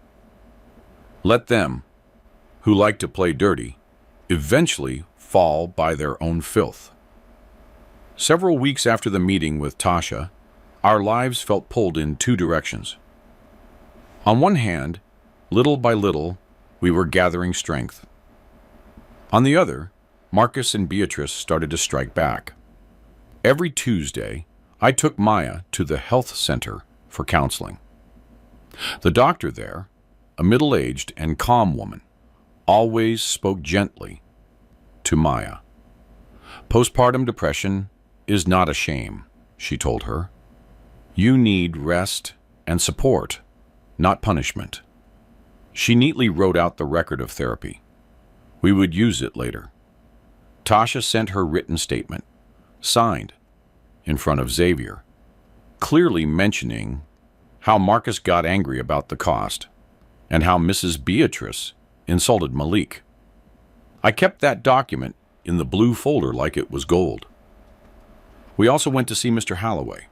Let them, who like to play dirty, eventually fall by their own filth. Several weeks after the meeting with Tasha, our lives felt pulled in two directions. On one hand, little by little, we were gathering strength. On the other, Marcus and Beatrice started to strike back. Every Tuesday, I took Maya to the health center for counseling. The doctor there, a middle-aged and calm woman, always spoke gently to Maya. Postpartum depression is not a shame, she told her. You need rest and support, not punishment. She neatly wrote out the record of therapy. We would use it later. Tasha sent her written statement, signed, in front of Xavier, clearly mentioning how Marcus got angry about the cost and how Mrs. Beatrice insulted Malik. I kept that document in the blue folder like it was gold. We also went to see Mr. Holloway.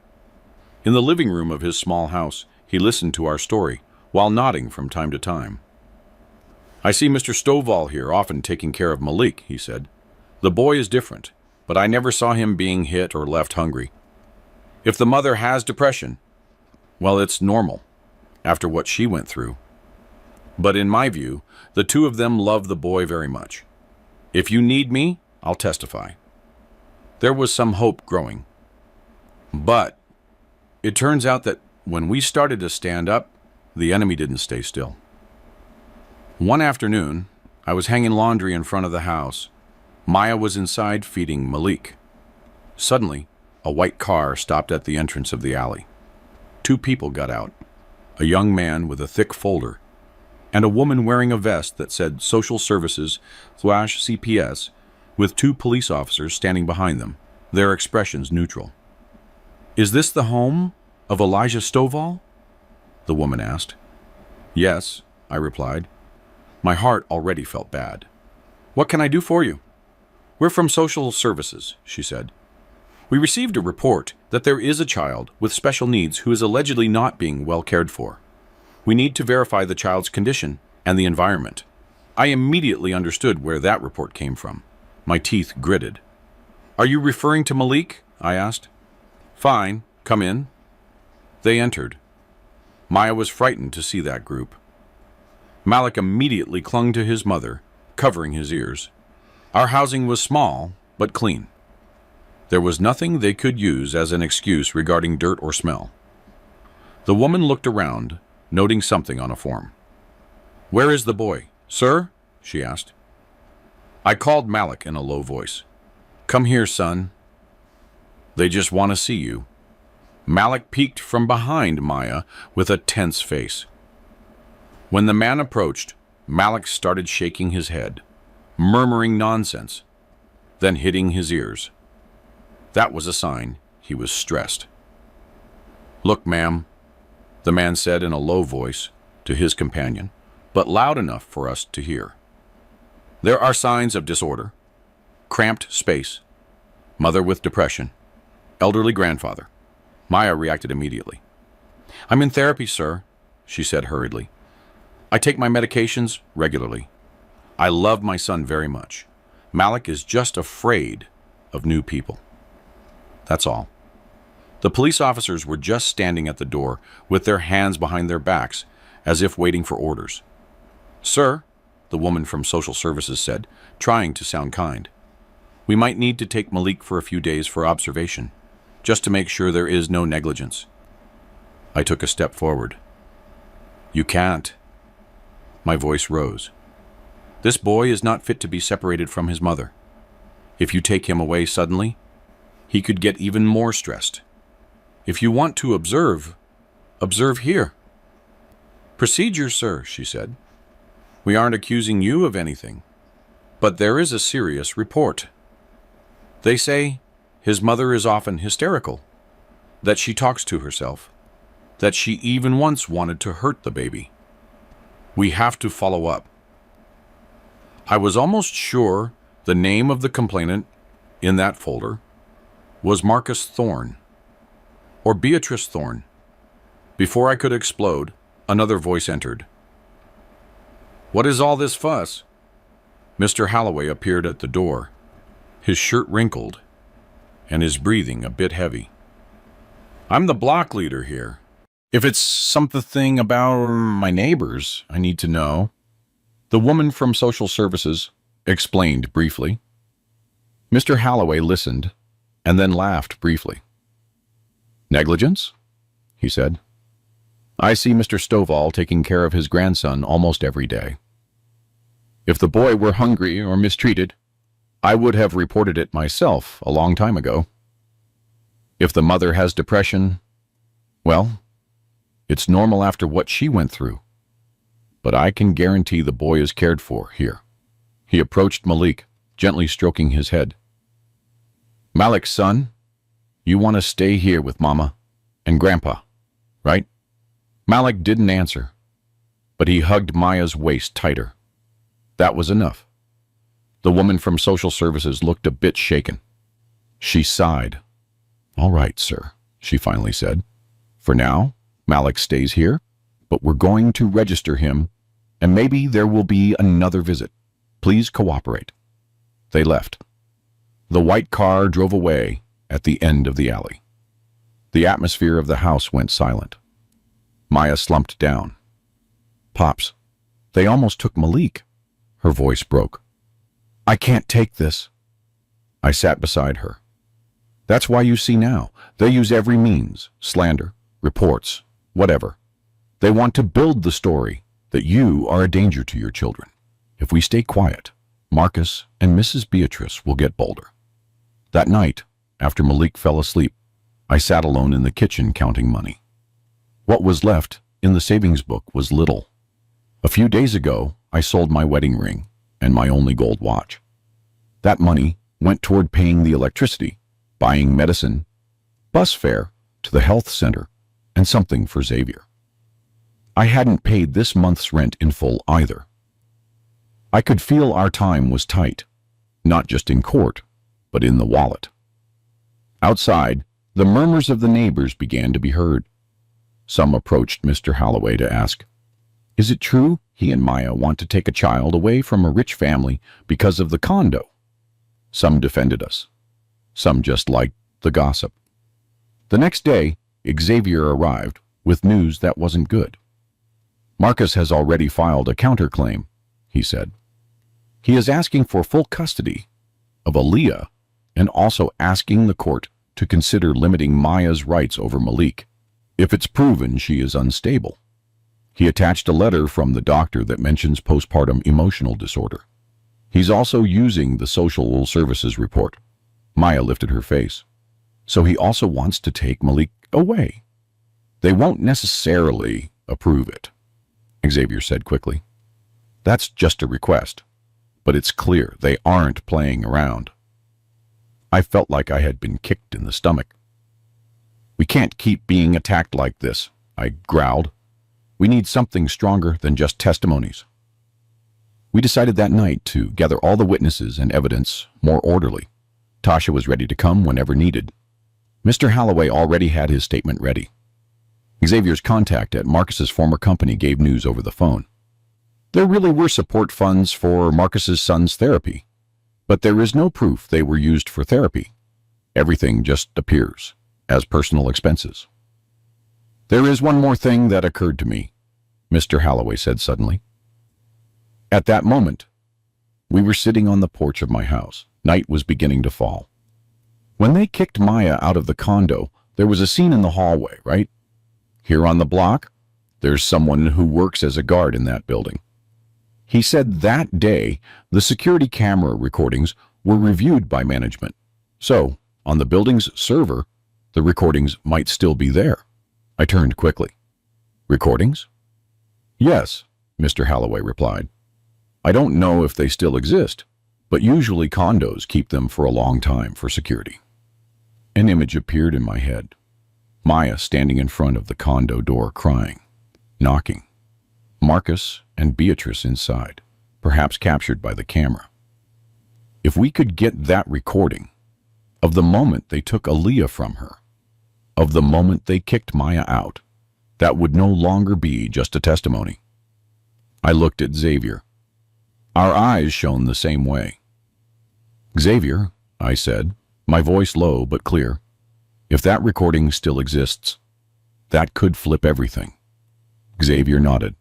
In the living room of his small house, he listened to our story while nodding from time to time. I see Mr. Stovall here often taking care of Malik, he said. The boy is different, but I never saw him being hit or left hungry. If the mother has depression, well, it's normal after what she went through. But in my view, the two of them love the boy very much. If you need me, I'll testify. There was some hope growing. But it turns out that when we started to stand up, the enemy didn't stay still. One afternoon, I was hanging laundry in front of the house. Maya was inside feeding Malik. Suddenly, a white car stopped at the entrance of the alley. Two people got out, a young man with a thick folder, and a woman wearing a vest that said Social Services/CPS, with two police officers standing behind them, their expressions neutral. Is this the home of Elijah Stovall? The woman asked. Yes, I replied. My heart already felt bad. What can I do for you? We're from Social Services, she said. We received a report that there is a child with special needs who is allegedly not being well cared for. We need to verify the child's condition and the environment. I immediately understood where that report came from. My teeth gritted. Are you referring to Malik? I asked. Fine, come in. They entered. Maya was frightened to see that group. Malik immediately clung to his mother, covering his ears. Our housing was small, but clean. There was nothing they could use as an excuse regarding dirt or smell. The woman looked around, noting something on a form. Where is the boy? Sir? She asked. I called Malik in a low voice. Come here, son. They just want to see you. Malik peeked from behind Maya with a tense face. When the man approached, Malik started shaking his head, murmuring nonsense, then hitting his ears. That was a sign he was stressed. Look, ma'am, the man said in a low voice to his companion, but loud enough for us to hear. There are signs of disorder, cramped space, mother with depression, elderly grandfather. Maya reacted immediately. I'm in therapy, sir, she said hurriedly. I take my medications regularly. I love my son very much. Malik is just afraid of new people. That's all. The police officers were just standing at the door with their hands behind their backs, as if waiting for orders. Sir, the woman from Social Services said, trying to sound kind, we might need to take Malik for a few days for observation, just to make sure there is no negligence. I took a step forward. You can't. My voice rose. This boy is not fit to be separated from his mother. If you take him away suddenly, he could get even more stressed. If you want to observe, observe here. Procedure, sir, she said. We aren't accusing you of anything, but there is a serious report. They say his mother is often hysterical, that she talks to herself, that she even once wanted to hurt the baby. We have to follow up. I was almost sure the name of the complainant in that folder was Marcus Thorne, or Beatrice Thorne. Before I could explode, another voice entered. What is all this fuss? Mr. Holloway appeared at the door, his shirt wrinkled, and his breathing a bit heavy. I'm the block leader here. If it's something about my neighbors, I need to know. The woman from Social Services explained briefly. Mr. Holloway listened and then laughed briefly. Negligence? He said. I see Mr. Stovall taking care of his grandson almost every day. If the boy were hungry or mistreated, I would have reported it myself a long time ago. If the mother has depression, well, it's normal after what she went through. But I can guarantee the boy is cared for here. He approached Malik, gently stroking his head. Malik's son, you want to stay here with Mama and Grandpa, right? Malik didn't answer, but he hugged Maya's waist tighter. That was enough. The woman from social services looked a bit shaken. She sighed. All right, sir, she finally said. For now, Malik stays here, but we're going to register him, and maybe there will be another visit. Please cooperate. They left. The white car drove away at the end of the alley. The atmosphere of the house went silent. Maya slumped down. Pops, they almost took Malik. Her voice broke. I can't take this. I sat beside her. That's why you see now. They use every means, slander, reports, whatever. They want to build the story that you are a danger to your children. If we stay quiet, Marcus and Mrs. Beatrice will get bolder. That night, after Malik fell asleep, I sat alone in the kitchen counting money. What was left in the savings book was little. A few days ago, I sold my wedding ring and my only gold watch. That money went toward paying the electricity, buying medicine, bus fare to the health center, and something for Xavier. I hadn't paid this month's rent in full either. I could feel our time was tight, not just in court, but in the wallet. Outside, the murmurs of the neighbors began to be heard. Some approached Mr. Holloway to ask, is it true he and Maya want to take a child away from a rich family because of the condo? Some defended us. Some just liked the gossip. The next day, Xavier arrived with news that wasn't good. Marcus has already filed a counterclaim, he said. He is asking for full custody of Aaliyah and also asking the court to consider limiting Maya's rights over Malik if it's proven she is unstable. He attached a letter from the doctor that mentions postpartum emotional disorder. He's also using the social services report. Maya lifted her face. So he also wants to take Malik away. They won't necessarily approve it, Xavier said quickly. That's just a request, but it's clear they aren't playing around. I felt like I had been kicked in the stomach. We can't keep being attacked like this, I growled. We need something stronger than just testimonies. We decided that night to gather all the witnesses and evidence more orderly. Tasha was ready to come whenever needed. Mr. Holloway already had his statement ready. Xavier's contact at Marcus's former company gave news over the phone. There really were support funds for Marcus's son's therapy, but there is no proof they were used for therapy. Everything just appears as personal expenses. There is one more thing that occurred to me, Mr. Holloway said suddenly. At that moment, we were sitting on the porch of my house. Night was beginning to fall. When they kicked Maya out of the condo, there was a scene in the hallway, right? Here on the block, there's someone who works as a guard in that building. He said that day, the security camera recordings were reviewed by management. So, on the building's server, the recordings might still be there. I turned quickly. Recordings? Yes, Mr. Holloway replied. I don't know if they still exist, but usually condos keep them for a long time for security. An image appeared in my head. Maya standing in front of the condo door crying, knocking. Marcus and Beatrice inside, perhaps captured by the camera. If we could get that recording of the moment they took Aaliyah from her, of the moment they kicked Maya out, that would no longer be just a testimony. I looked at Xavier. Our eyes shone the same way. Xavier, I said, my voice low but clear, if that recording still exists, that could flip everything. Xavier nodded.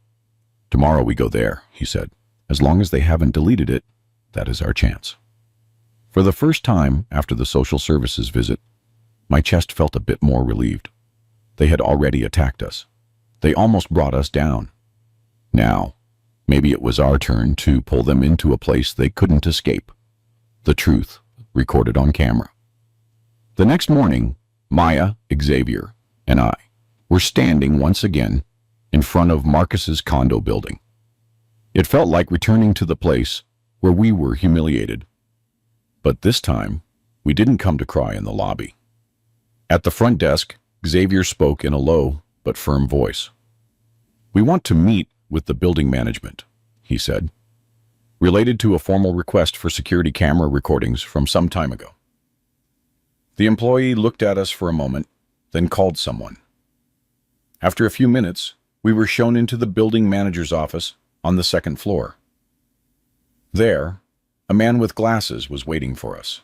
Tomorrow we go there, he said. As long as they haven't deleted it, that is our chance. For the first time after the social services visit, my chest felt a bit more relieved. They had already attacked us. They almost brought us down. Now, maybe it was our turn to pull them into a place they couldn't escape. The truth, recorded on camera. The next morning, Maya, Xavier, and I were standing once again in front of Marcus's condo building. It felt like returning to the place where we were humiliated. But this time, we didn't come to cry in the lobby. At the front desk, Xavier spoke in a low but firm voice. "We want to meet with the building management," he said, "related to a formal request for security camera recordings from some time ago." The employee looked at us for a moment, then called someone. After a few minutes, we were shown into the building manager's office on the second floor. There, a man with glasses was waiting for us.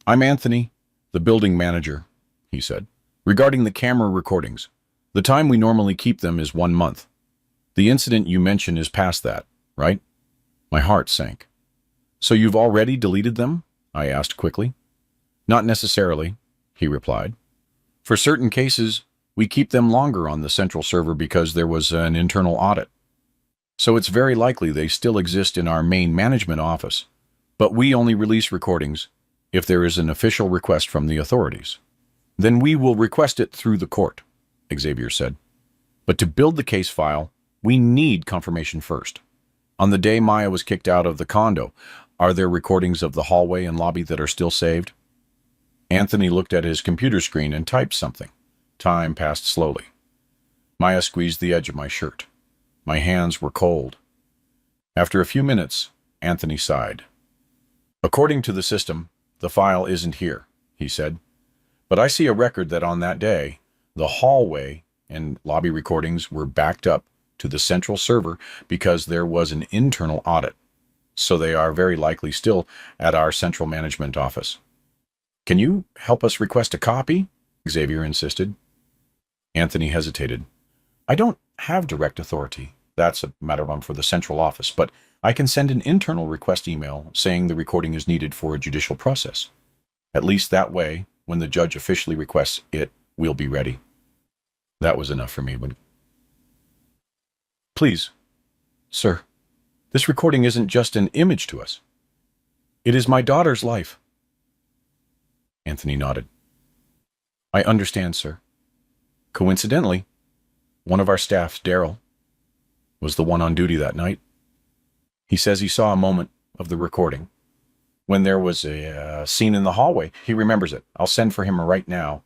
"I'm Anthony, the building manager," he said, "regarding the camera recordings. The time we normally keep them is 1 month. The incident you mentioned is past that, right?" My heart sank. "So you've already deleted them?" I asked quickly. "Not necessarily," he replied. "For certain cases, we keep them longer on the central server because there was an internal audit. So it's very likely they still exist in our main management office, but we only release recordings if there is an official request from the authorities. Then we will request it through the court," Xavier said. "But to build the case file, we need confirmation first. On the day Maya was kicked out of the condo, are there recordings of the hallway and lobby that are still saved?" Anthony looked at his computer screen and typed something. Time passed slowly. Maya squeezed the edge of my shirt. My hands were cold. After a few minutes, Anthony sighed. "According to the system, the file isn't here," he said. "But I see a record that on that day, the hallway and lobby recordings were backed up to the central server because there was an internal audit. So they are very likely still at our central management office." "Can you help us request a copy?" Xavier insisted. Anthony hesitated. "I don't have direct authority. That's a matter for the central office, but I can send an internal request email saying the recording is needed for a judicial process. At least that way, when the judge officially requests it, we'll be ready." That was enough for me. "Please, sir, this recording isn't just an image to us. It is my daughter's life." Anthony nodded. "I understand, sir. Coincidentally, one of our staff, Daryl, was the one on duty that night. He says he saw a moment of the recording. When there was a scene in the hallway, he remembers it. I'll send for him right now."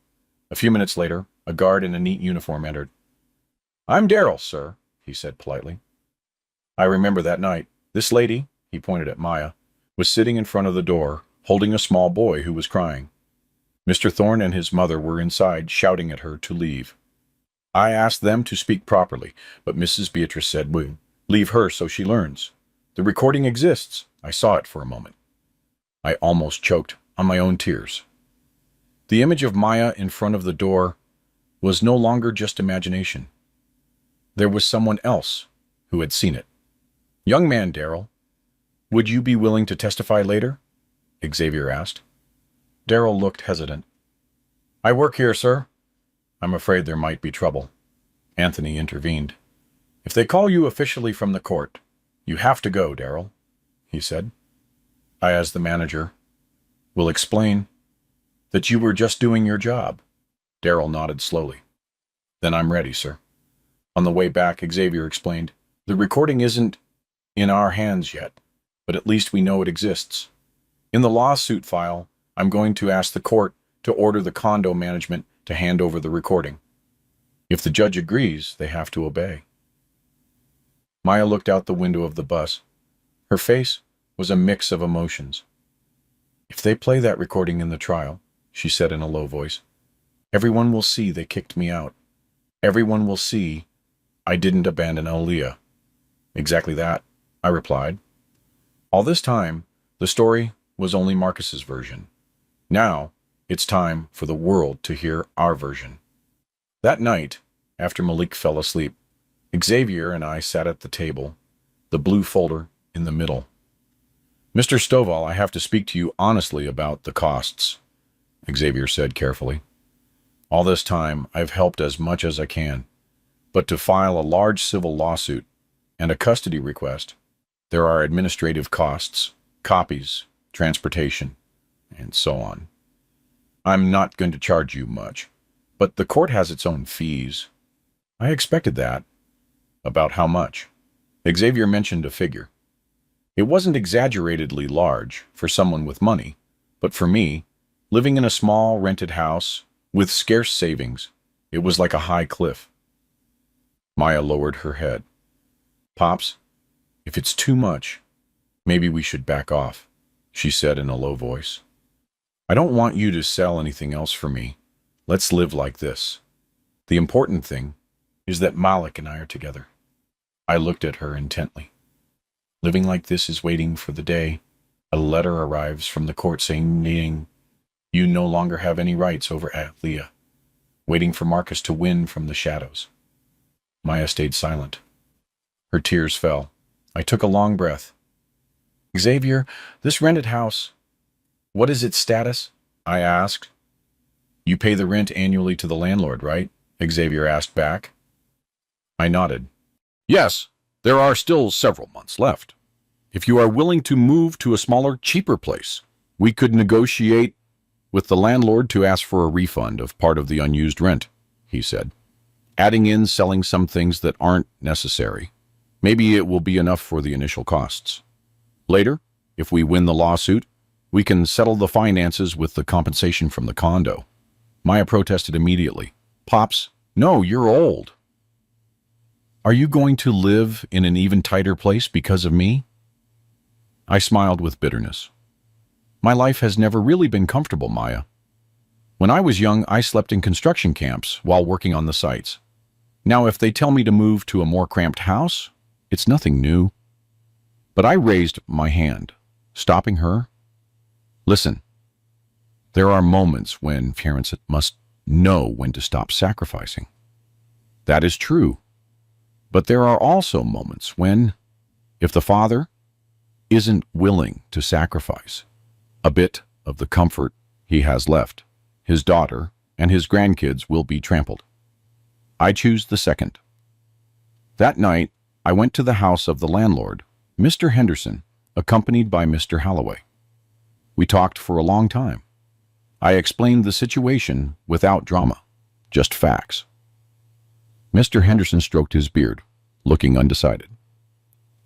A few minutes later, a guard in a neat uniform entered. "I'm Daryl, sir," he said politely. "I remember that night. This lady," he pointed at Maya, "was sitting in front of the door, holding a small boy who was crying. Mr. Thorne and his mother were inside, shouting at her to leave. I asked them to speak properly, but Mrs. Beatrice said, leave her so she learns. The recording exists. I saw it for a moment." I almost choked on my own tears. The image of Maya in front of the door was no longer just imagination. There was someone else who had seen it. "Young man, Daryl, would you be willing to testify later?" Xavier asked. Daryl looked hesitant. "I work here, sir." "I'm afraid there might be trouble." Anthony intervened. "If they call you officially from the court, you have to go, Daryl," he said. I, as the manager, will explain that you were just doing your job." Daryl nodded slowly. "Then I'm ready, sir." On the way back, Xavier explained, "The recording isn't in our hands yet, but at least we know it exists. In the lawsuit file, I'm going to ask the court to order the condo management to hand over the recording. If the judge agrees, they have to obey." Maya looked out the window of the bus. Her face was a mix of emotions. "If they play that recording in the trial," she said in a low voice, "everyone will see they kicked me out. Everyone will see I didn't abandon Aaliyah." "Exactly that," I replied. All this time, the story was only Marcus's version. Now, it's time for the world to hear our version. That night, after Malik fell asleep, Xavier and I sat at the table, the blue folder in the middle. "Mr. Stovall, I have to speak to you honestly about the costs," Xavier said carefully. All this time, I've helped as much as I can. But to file a large civil lawsuit and a custody request, there are administrative costs, copies, transportation, and so on. I'm not going to charge you much, but the court has its own fees. I expected that. About how much? Xavier mentioned a figure. It wasn't exaggeratedly large for someone with money, but for me, living in a small rented house with scarce savings, it was like a high cliff. Maya lowered her head. Pops, if it's too much, maybe we should back off, she said in a low voice. I don't want you to sell anything else for me. Let's live like this. The important thing is that Malik and I are together. I looked at her intently. Living like this is waiting for the day a letter arrives from the court saying you no longer have any rights over Leah, waiting for Marcus to win from the shadows. Maya stayed silent. Her tears fell. I took a long breath. Xavier, this rented house, what is its status? I asked. You pay the rent annually to the landlord, right? Xavier asked back. I nodded. Yes, there are still several months left. If you are willing to move to a smaller, cheaper place, we could negotiate with the landlord to ask for a refund of part of the unused rent, he said, adding in selling some things that aren't necessary. Maybe it will be enough for the initial costs. Later, if we win the lawsuit, we can settle the finances with the compensation from the condo. Maya protested immediately. Pops, no, you're old. Are you going to live in an even tighter place because of me? I smiled with bitterness. My life has never really been comfortable, Maya. When I was young, I slept in construction camps while working on the sites. Now, if they tell me to move to a more cramped house, it's nothing new. But I raised my hand, stopping her. Listen, there are moments when parents must know when to stop sacrificing. That is true. But there are also moments when, if the father isn't willing to sacrifice a bit of the comfort he has left, his daughter and his grandkids will be trampled. I choose the second. That night, I went to the house of the landlord, Mr. Henderson, accompanied by Mr. Holloway. We talked for a long time. I explained the situation without drama, just facts. Mr. Henderson stroked his beard, looking undecided.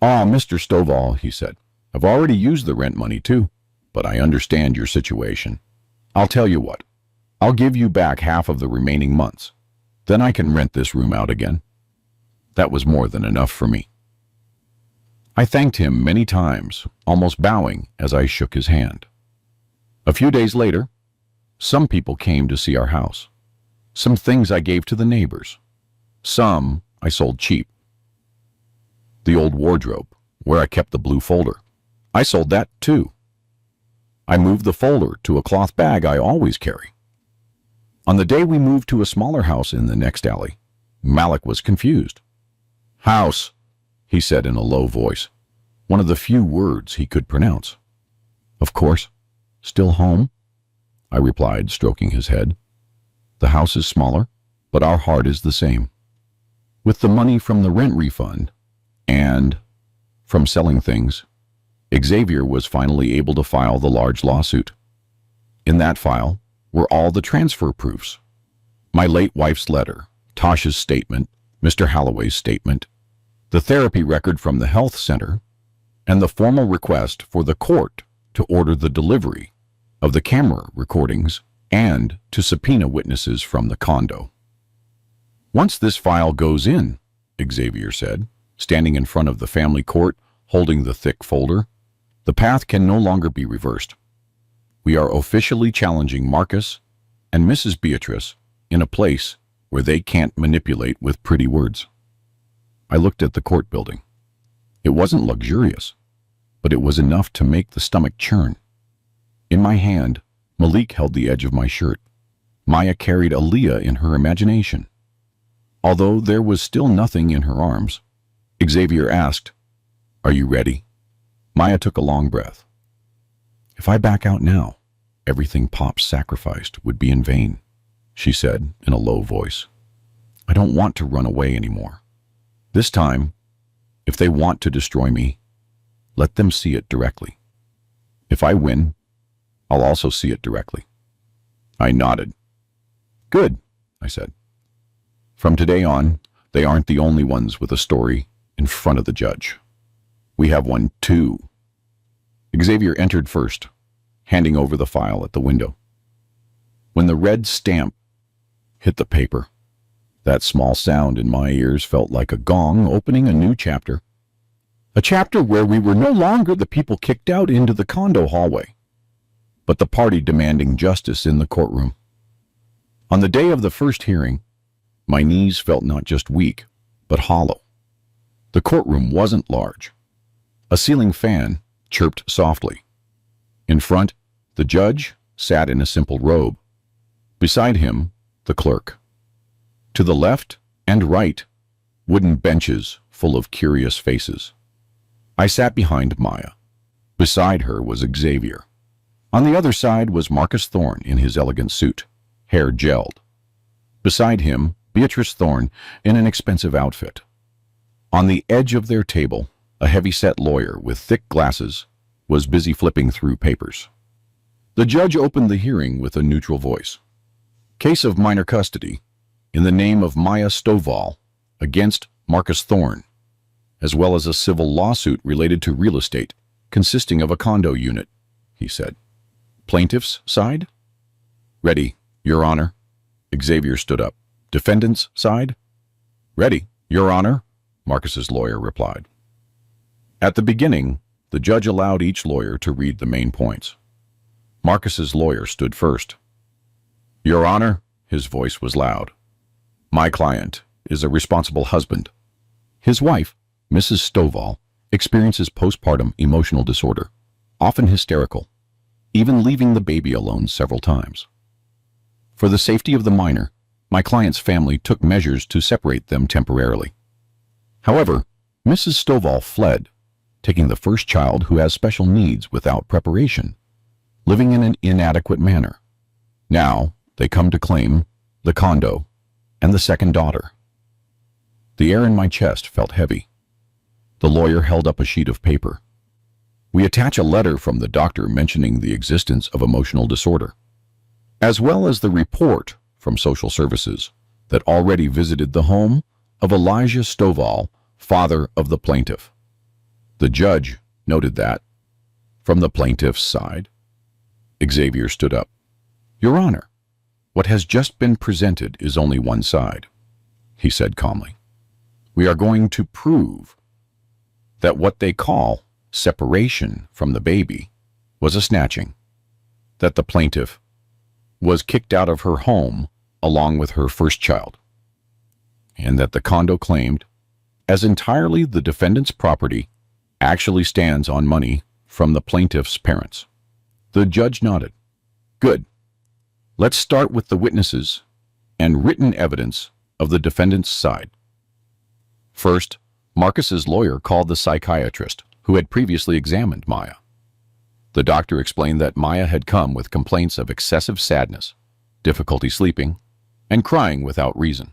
Mr. Stovall, he said, I've already used the rent money too, but I understand your situation. I'll tell you what, I'll give you back half of the remaining months. Then I can rent this room out again. That was more than enough for me. I thanked him many times, almost bowing as I shook his hand. A few days later, some people came to see our house. Some things I gave to the neighbors. Some I sold cheap. The old wardrobe, where I kept the blue folder, I sold that too. I moved the folder to a cloth bag I always carry. On the day we moved to a smaller house in the next alley, Malik was confused. House, he said in a low voice, one of the few words he could pronounce. Of course. Still home? I replied, stroking his head. The house is smaller, but our heart is the same. With the money from the rent refund and from selling things, Xavier was finally able to file the large lawsuit. In that file were all the transfer proofs. My late wife's letter, Tasha's statement, Mr. Holloway's statement, the therapy record from the health center, and the formal request for the court to order the delivery of the camera recordings and to subpoena witnesses from the condo. Once this file goes in, Xavier said, standing in front of the family court, holding the thick folder, the path can no longer be reversed. We are officially challenging Marcus and Mrs. Beatrice in a place where they can't manipulate with pretty words. I looked at the court building. It wasn't luxurious, but it was enough to make the stomach churn. In my hand, Malik held the edge of my shirt. Maya carried Aaliyah in her imagination. Although there was still nothing in her arms, Xavier asked, "Are you ready?" Maya took a long breath. If I back out now, everything Pop sacrificed would be in vain. she said in a low voice. I don't want to run away anymore. This time, if they want to destroy me, let them see it directly. If I win, I'll also see it directly. I nodded. Good, I said. From today on, they aren't the only ones with a story in front of the judge. We have one too. Xavier entered first, handing over the file at the window. When the red stamp hit the paper, that small sound in my ears felt like a gong opening a new chapter. A chapter where we were no longer the people kicked out into the condo hallway, but the party demanding justice in the courtroom. On the day of the first hearing, my knees felt not just weak, but hollow. The courtroom wasn't large. A ceiling fan chirped softly. In front, the judge sat in a simple robe. Beside him, the clerk. To the left and right, wooden benches full of curious faces. I sat behind Maya. Beside her was Xavier. On the other side was Marcus Thorne in his elegant suit, hair gelled. Beside him, Beatrice Thorne in an expensive outfit. On the edge of their table, a heavy-set lawyer with thick glasses was busy flipping through papers. The judge opened the hearing with a neutral voice. Case of minor custody, in the name of Maya Stovall, against Marcus Thorne, as well as a civil lawsuit related to real estate, consisting of a condo unit, he said. Plaintiff's side? Ready, Your Honor. Xavier stood up. Defendant's side? Ready, Your Honor, Marcus's lawyer replied. At the beginning, the judge allowed each lawyer to read the main points. Marcus's lawyer stood first. Your Honor, his voice was loud. My client is a responsible husband. His wife, Mrs. Stovall, experiences postpartum emotional disorder, often hysterical, even leaving the baby alone several times. For the safety of the minor, my client's family took measures to separate them temporarily. However, Mrs. Stovall fled, taking the first child who has special needs without preparation, living in an inadequate manner. Now, they come to claim the condo and the second daughter. The air in my chest felt heavy. The lawyer held up a sheet of paper. We attach a letter from the doctor mentioning the existence of emotional disorder, as well as the report from social services that already visited the home of Elijah Stovall, father of the plaintiff. The judge noted that, from the plaintiff's side, Xavier stood up. Your Honor, what has just been presented is only one side, he said calmly. We are going to prove that what they call separation from the baby was a snatching, that the plaintiff was kicked out of her home along with her first child, and that the condo claimed as entirely the defendant's property actually stands on money from the plaintiff's parents. The judge nodded. Good. Let's start with the witnesses and written evidence of the defendant's side. First, Marcus's lawyer called the psychiatrist who had previously examined Maya. The doctor explained that Maya had come with complaints of excessive sadness, difficulty sleeping, and crying without reason.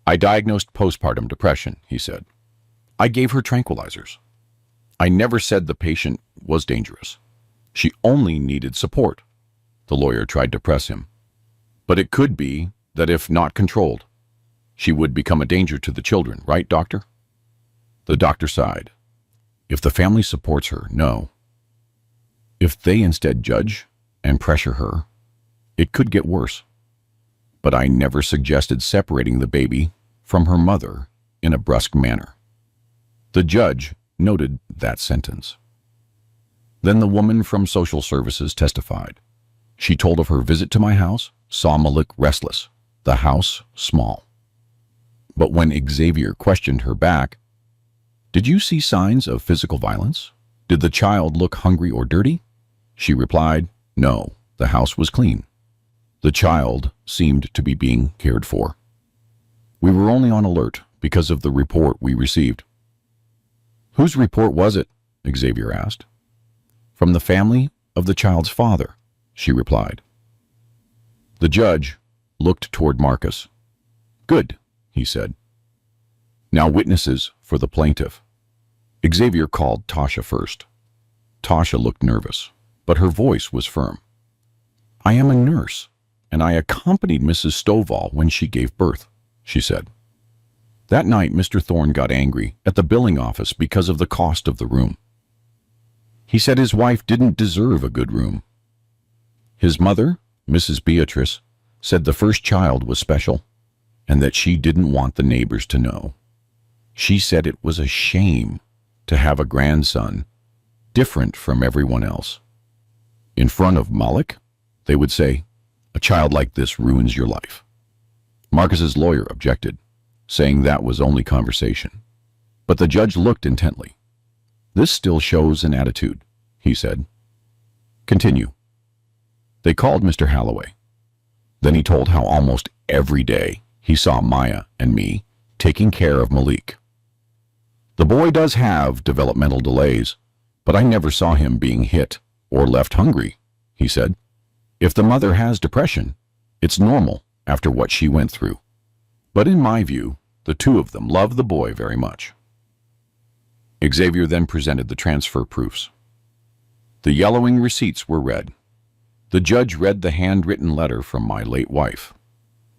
I diagnosed postpartum depression, he said. I gave her tranquilizers. I never said the patient was dangerous. She only needed support. The lawyer tried to press him. But it could be that if not controlled, she would become a danger to the children, right, doctor? The doctor sighed. If the family supports her, no. If they instead judge and pressure her, it could get worse. But I never suggested separating the baby from her mother in a brusque manner. The judge noted that sentence. Then the woman from social services testified. She told of her visit to my house, saw Malik restless, the house small. But when Xavier questioned her back, did you see signs of physical violence? Did the child look hungry or dirty? She replied, no, the house was clean. The child seemed to be being cared for. We were only on alert because of the report we received. Whose report was it? Xavier asked. From the family of the child's father, she replied. The judge looked toward Marcus. "Good," he said. "Now witnesses for the plaintiff." Xavier called Tasha first. Tasha looked nervous, but her voice was firm. "I am a nurse, and I accompanied Mrs. Stovall when she gave birth," she said. That night, Mr. Thorne got angry at the billing office because of the cost of the room. He said his wife didn't deserve a good room. His mother, Mrs. Beatrice, said the first child was special and that she didn't want the neighbors to know. She said it was a shame to have a grandson different from everyone else. In front of Malik, they would say, "A child like this ruins your life." Marcus's lawyer objected, saying that was only conversation. But the judge looked intently. "This still shows an attitude," he said. "Continue." They called Mr. Halloway. Then he told how almost every day he saw Maya and me taking care of Malik. "The boy does have developmental delays, but I never saw him being hit or left hungry," he said. "If the mother has depression, it's normal after what she went through. But in my view, the two of them love the boy very much." Xavier then presented the transfer proofs. The yellowing receipts were read. The judge read the handwritten letter from my late wife.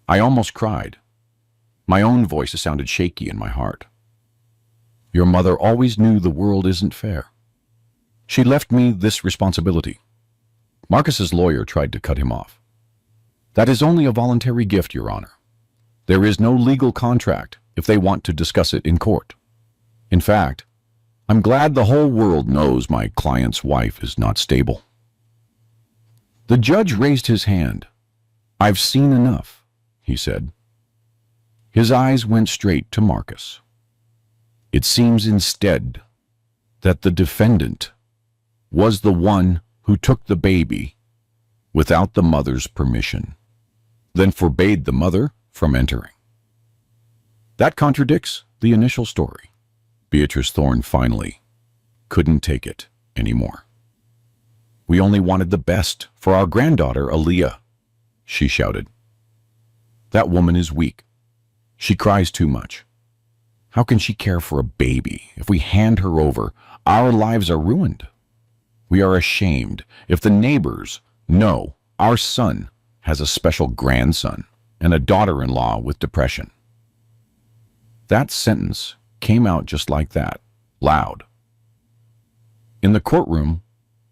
I almost cried. My own voice sounded shaky in my heart. "Your mother always knew the world isn't fair. She left me this responsibility." Marcus's lawyer tried to cut him off. "That is only a voluntary gift, Your Honor. There is no legal contract if they want to discuss it in court. In fact, I'm glad the whole world knows my client's wife is not stable." The judge raised his hand. "I've seen enough," he said. His eyes went straight to Marcus. "It seems instead that the defendant was the one who took the baby without the mother's permission, then forbade the mother from entering. That contradicts the initial story." Beatrice Thorne finally couldn't take it anymore. "We only wanted the best for our granddaughter, Aaliyah," she shouted. "That woman is weak. She cries too much. How can she care for a baby? If we hand her over, our lives are ruined. We are ashamed if the neighbors know our son has a special grandson and a daughter-in-law with depression." That sentence came out just like that, loud. In the courtroom,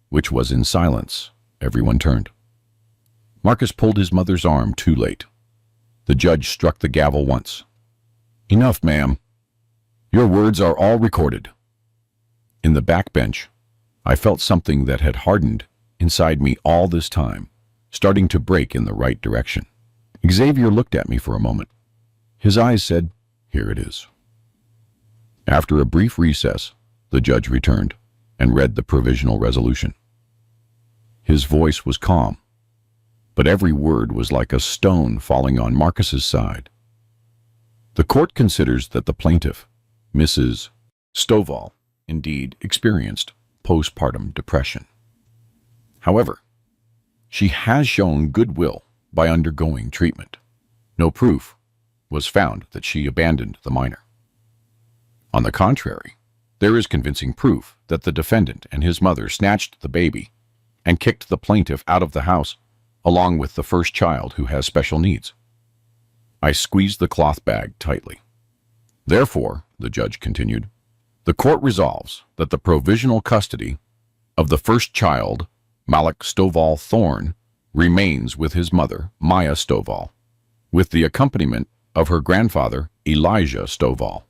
which was in silence, everyone turned. Marcus pulled his mother's arm too late. The judge struck the gavel once. "Enough, ma'am. Your words are all recorded." In the back bench, I felt something that had hardened inside me all this time, starting to break in the right direction. Xavier looked at me for a moment. His eyes said, "Here it is." After a brief recess, the judge returned and read the provisional resolution. His voice was calm, but every word was like a stone falling on Marcus's side. "The court considers that the plaintiff, Mrs. Stovall, indeed experienced postpartum depression. However, she has shown goodwill by undergoing treatment. No proof was found that she abandoned the minor. On the contrary, there is convincing proof that the defendant and his mother snatched the baby and kicked the plaintiff out of the house, along with the first child who has special needs." I squeezed the cloth bag tightly. "Therefore," the judge continued, "the court resolves that the provisional custody of the first child, Malik Stovall Thorne, remains with his mother, Maya Stovall, with the accompaniment of her grandfather, Elijah Stovall.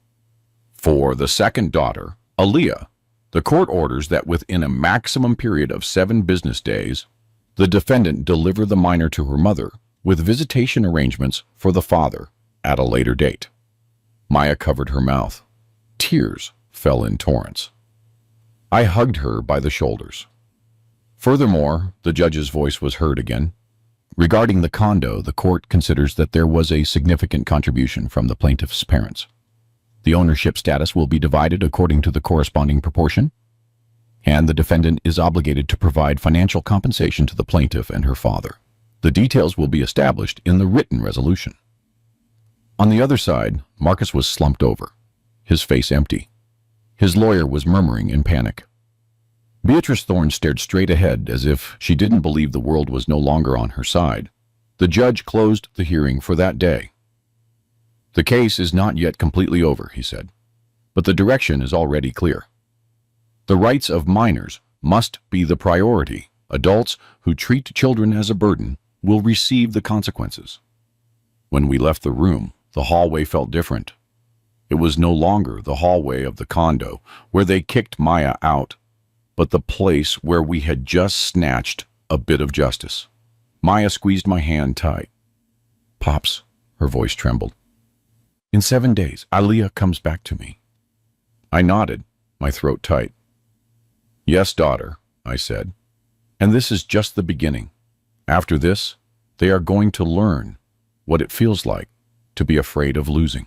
For the second daughter, Aaliyah, the court orders that within a maximum period of 7 business days, the defendant deliver the minor to her mother with visitation arrangements for the father at a later date." Maya covered her mouth. Tears fell in torrents. I hugged her by the shoulders. Furthermore, the judge's voice was heard again. "Regarding the condo, the court considers that there was a significant contribution from the plaintiff's parents. The ownership status will be divided according to the corresponding proportion, and the defendant is obligated to provide financial compensation to the plaintiff and her father. The details will be established in the written resolution. On the other side, Marcus was slumped over, his face empty. His lawyer was murmuring in panic. Beatrice Thorne stared straight ahead as if she didn't believe the world was no longer on her side. The judge closed the hearing for that day. "The case is not yet completely over," he said, "but the direction is already clear. The rights of minors must be the priority. Adults who treat children as a burden will receive the consequences." When we left the room, the hallway felt different. It was no longer the hallway of the condo where they kicked Maya out, but the place where we had just snatched a bit of justice. Maya squeezed my hand tight. "Pops," her voice trembled. "In 7 days, Aaliyah comes back to me." I nodded, my throat tight. "Yes, daughter," I said. "And this is just the beginning. After this, they are going to learn what it feels like to be afraid of losing."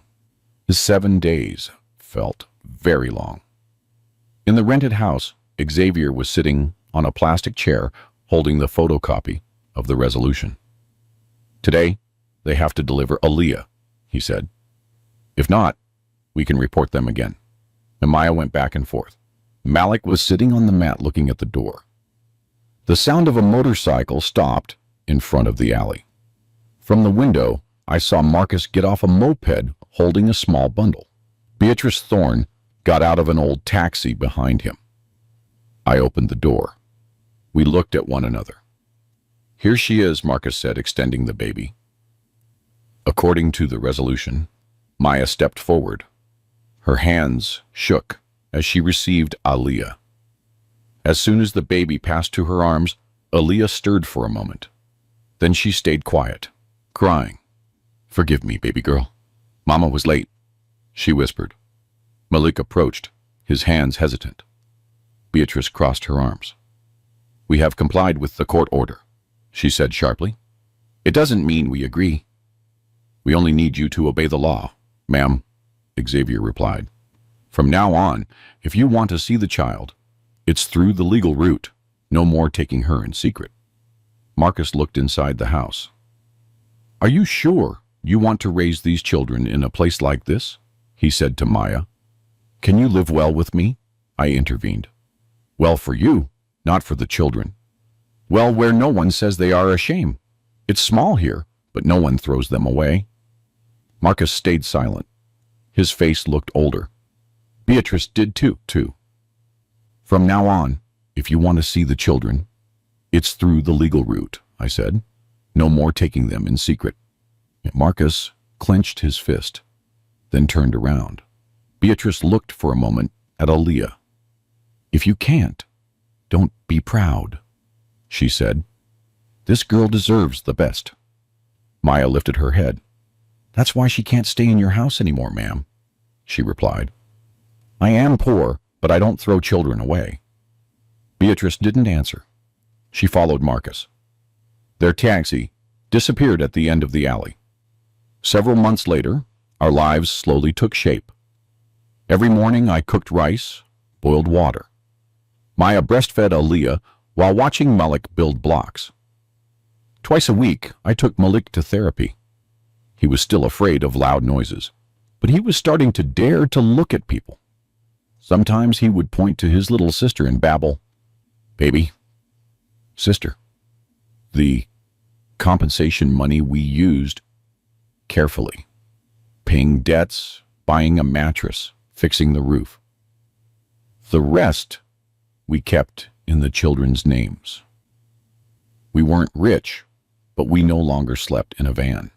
The 7 days felt very long. In the rented house, Xavier was sitting on a plastic chair holding the photocopy of the resolution. "Today, they have to deliver Aaliyah," he said. "If not, we can report them again." And Maya went back and forth. Malik was sitting on the mat looking at the door. The sound of a motorcycle stopped in front of the alley. From the window, I saw Marcus get off a moped holding a small bundle. Beatrice Thorne got out of an old taxi behind him. I opened the door. We looked at one another. "Here she is," Marcus said, extending the baby. According to the resolution, Maya stepped forward. Her hands shook as she received Aaliyah. As soon as the baby passed to her arms, Aaliyah stirred for a moment. Then she stayed quiet, crying. "Forgive me, baby girl. Mama was late," she whispered. Malik approached, his hands hesitant. Beatrice crossed her arms. "We have complied with the court order," she said sharply. "It doesn't mean we agree. We only need you to obey the law, ma'am," Xavier replied. "From now on, if you want to see the child, it's through the legal route. No more taking her in secret." Marcus looked inside the house. "Are you sure you want to raise these children in a place like this?" he said to Maya. "Can you live well with me?" I intervened. "Well for you, not for the children. Well, where no one says they are a shame. It's small here, but no one throws them away." Marcus stayed silent. His face looked older. Beatrice did too. "From now on, if you want to see the children, it's through the legal route," I said. "No more taking them in secret." Marcus clenched his fist, then turned around. Beatrice looked for a moment at Aaliyah. "If you can't, don't be proud," she said. "This girl deserves the best." Maya lifted her head. "That's why she can't stay in your house anymore, ma'am," she replied. "I am poor, but I don't throw children away." Beatrice didn't answer. She followed Marcus. Their taxi disappeared at the end of the alley. Several months later, our lives slowly took shape. Every morning I cooked rice, boiled water. Maya breastfed Aaliyah while watching Malik build blocks. Twice a week, I took Malik to therapy. He was still afraid of loud noises, but he was starting to dare to look at people. Sometimes he would point to his little sister and babble, "Baby, sister." The compensation money we used carefully, paying debts, buying a mattress, fixing the roof. The rest we kept in the children's names. We weren't rich, but we no longer slept in a van.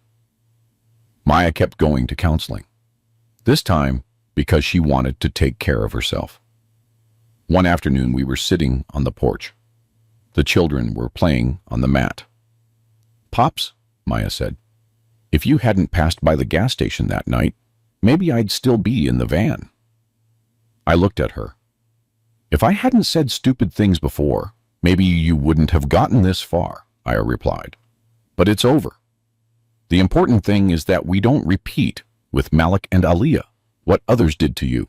Maya kept going to counseling, this time because she wanted to take care of herself. One afternoon we were sitting on the porch. The children were playing on the mat. "Pops," Maya said, "if you hadn't passed by the gas station that night, maybe I'd still be in the van." I looked at her. "If I hadn't said stupid things before, maybe you wouldn't have gotten this far," I replied. "But it's over. The important thing is that we don't repeat with Malik and Aaliyah what others did to you."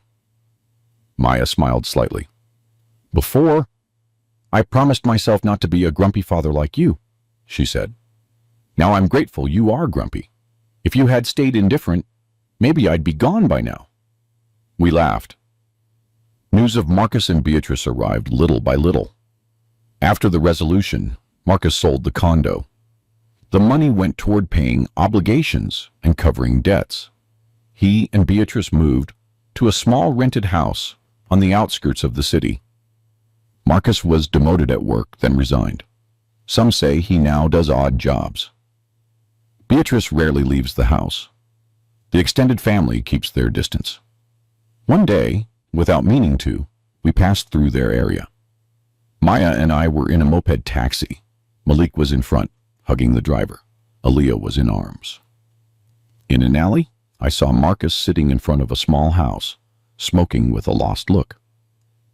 Maya smiled slightly. "Before, I promised myself not to be a grumpy father like you," she said. Now I'm grateful you are grumpy. If you had stayed indifferent, maybe I'd be gone by now." We laughed. News of Marcus and Beatrice arrived little by little. After the resolution, Marcus sold the condo. The money went toward paying obligations and covering debts. He and Beatrice moved to a small rented house on the outskirts of the city. Marcus was demoted at work, then resigned. Some say he now does odd jobs. Beatrice rarely leaves the house. The extended family keeps their distance. One day, without meaning to, we passed through their area. Maya and I were in a moped taxi. Malik was in front, hugging the driver. Aaliyah was in arms. In an alley, I saw Marcus sitting in front of a small house, smoking with a lost look.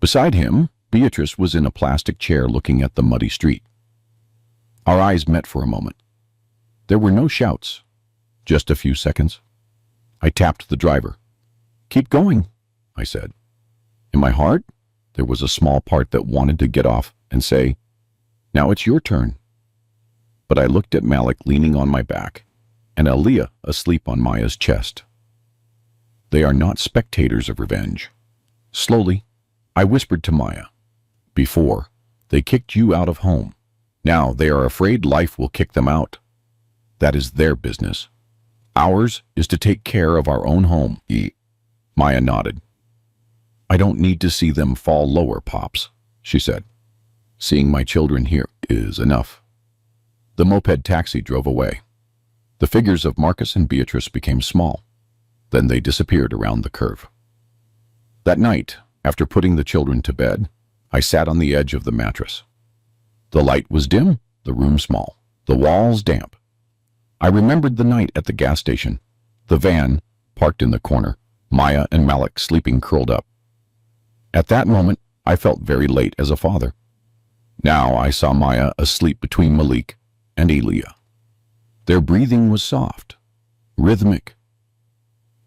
Beside him, Beatrice was in a plastic chair looking at the muddy street. Our eyes met for a moment. There were no shouts, just a few seconds. I tapped the driver. "Keep going," I said. In my heart, there was a small part that wanted to get off and say, "Now it's your turn." But I looked at Malik leaning on my back and Aaliyah asleep on Maya's chest. They are not spectators of revenge. Slowly, I whispered to Maya, "Before, they kicked you out of home. Now they are afraid life will kick them out. That is their business. Ours is to take care of our own home." Maya nodded. "I don't need to see them fall lower, Pops," she said. "Seeing my children here is enough." The moped taxi drove away. The figures of Marcus and Beatrice became small. Then they disappeared around the curve. That night, after putting the children to bed, I sat on the edge of the mattress. The light was dim, the room small, the walls damp. I remembered the night at the gas station, the van parked in the corner, Maya and Malik sleeping curled up. At that moment, I felt very late as a father. Now I saw Maya asleep between Malik and Aaliyah. Their breathing was soft, rhythmic.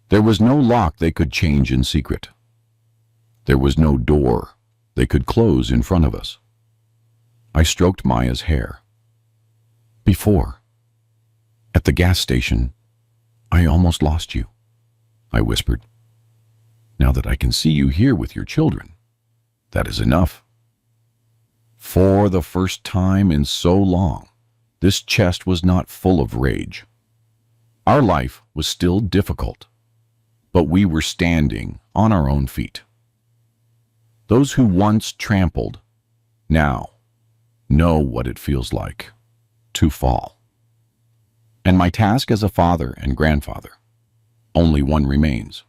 There was no lock they could change in secret. There was no door they could close in front of us. I stroked Maya's hair. "Before, at the gas station, I almost lost you," I whispered. "Now that I can see you here with your children, that is enough." For the first time in so long, this chest was not full of rage. Our life was still difficult, but we were standing on our own feet. Those who once trampled, now know what it feels like to fall. And my task as a father and grandfather, only one remains: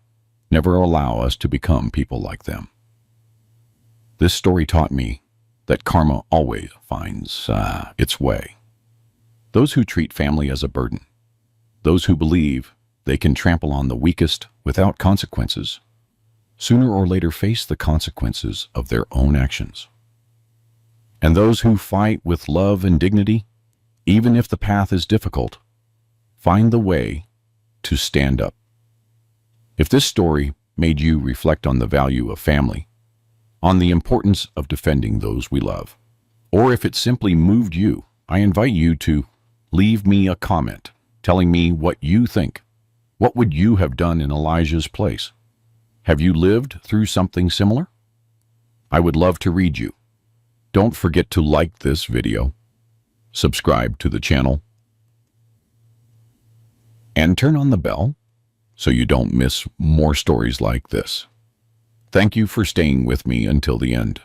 never allow us to become people like them. This story taught me that karma always finds its way. Those who treat family as a burden, those who believe they can trample on the weakest without consequences, sooner or later face the consequences of their own actions. And those who fight with love and dignity, even if the path is difficult, find the way to stand up. If this story made you reflect on the value of family, on the importance of defending those we love, or if it simply moved you, I invite you to leave me a comment telling me what you think. What would you have done in Elijah's place? Have you lived through something similar? I would love to read you. Don't forget to like this video, subscribe to the channel, and turn on the bell so you don't miss more stories like this. Thank you for staying with me until the end.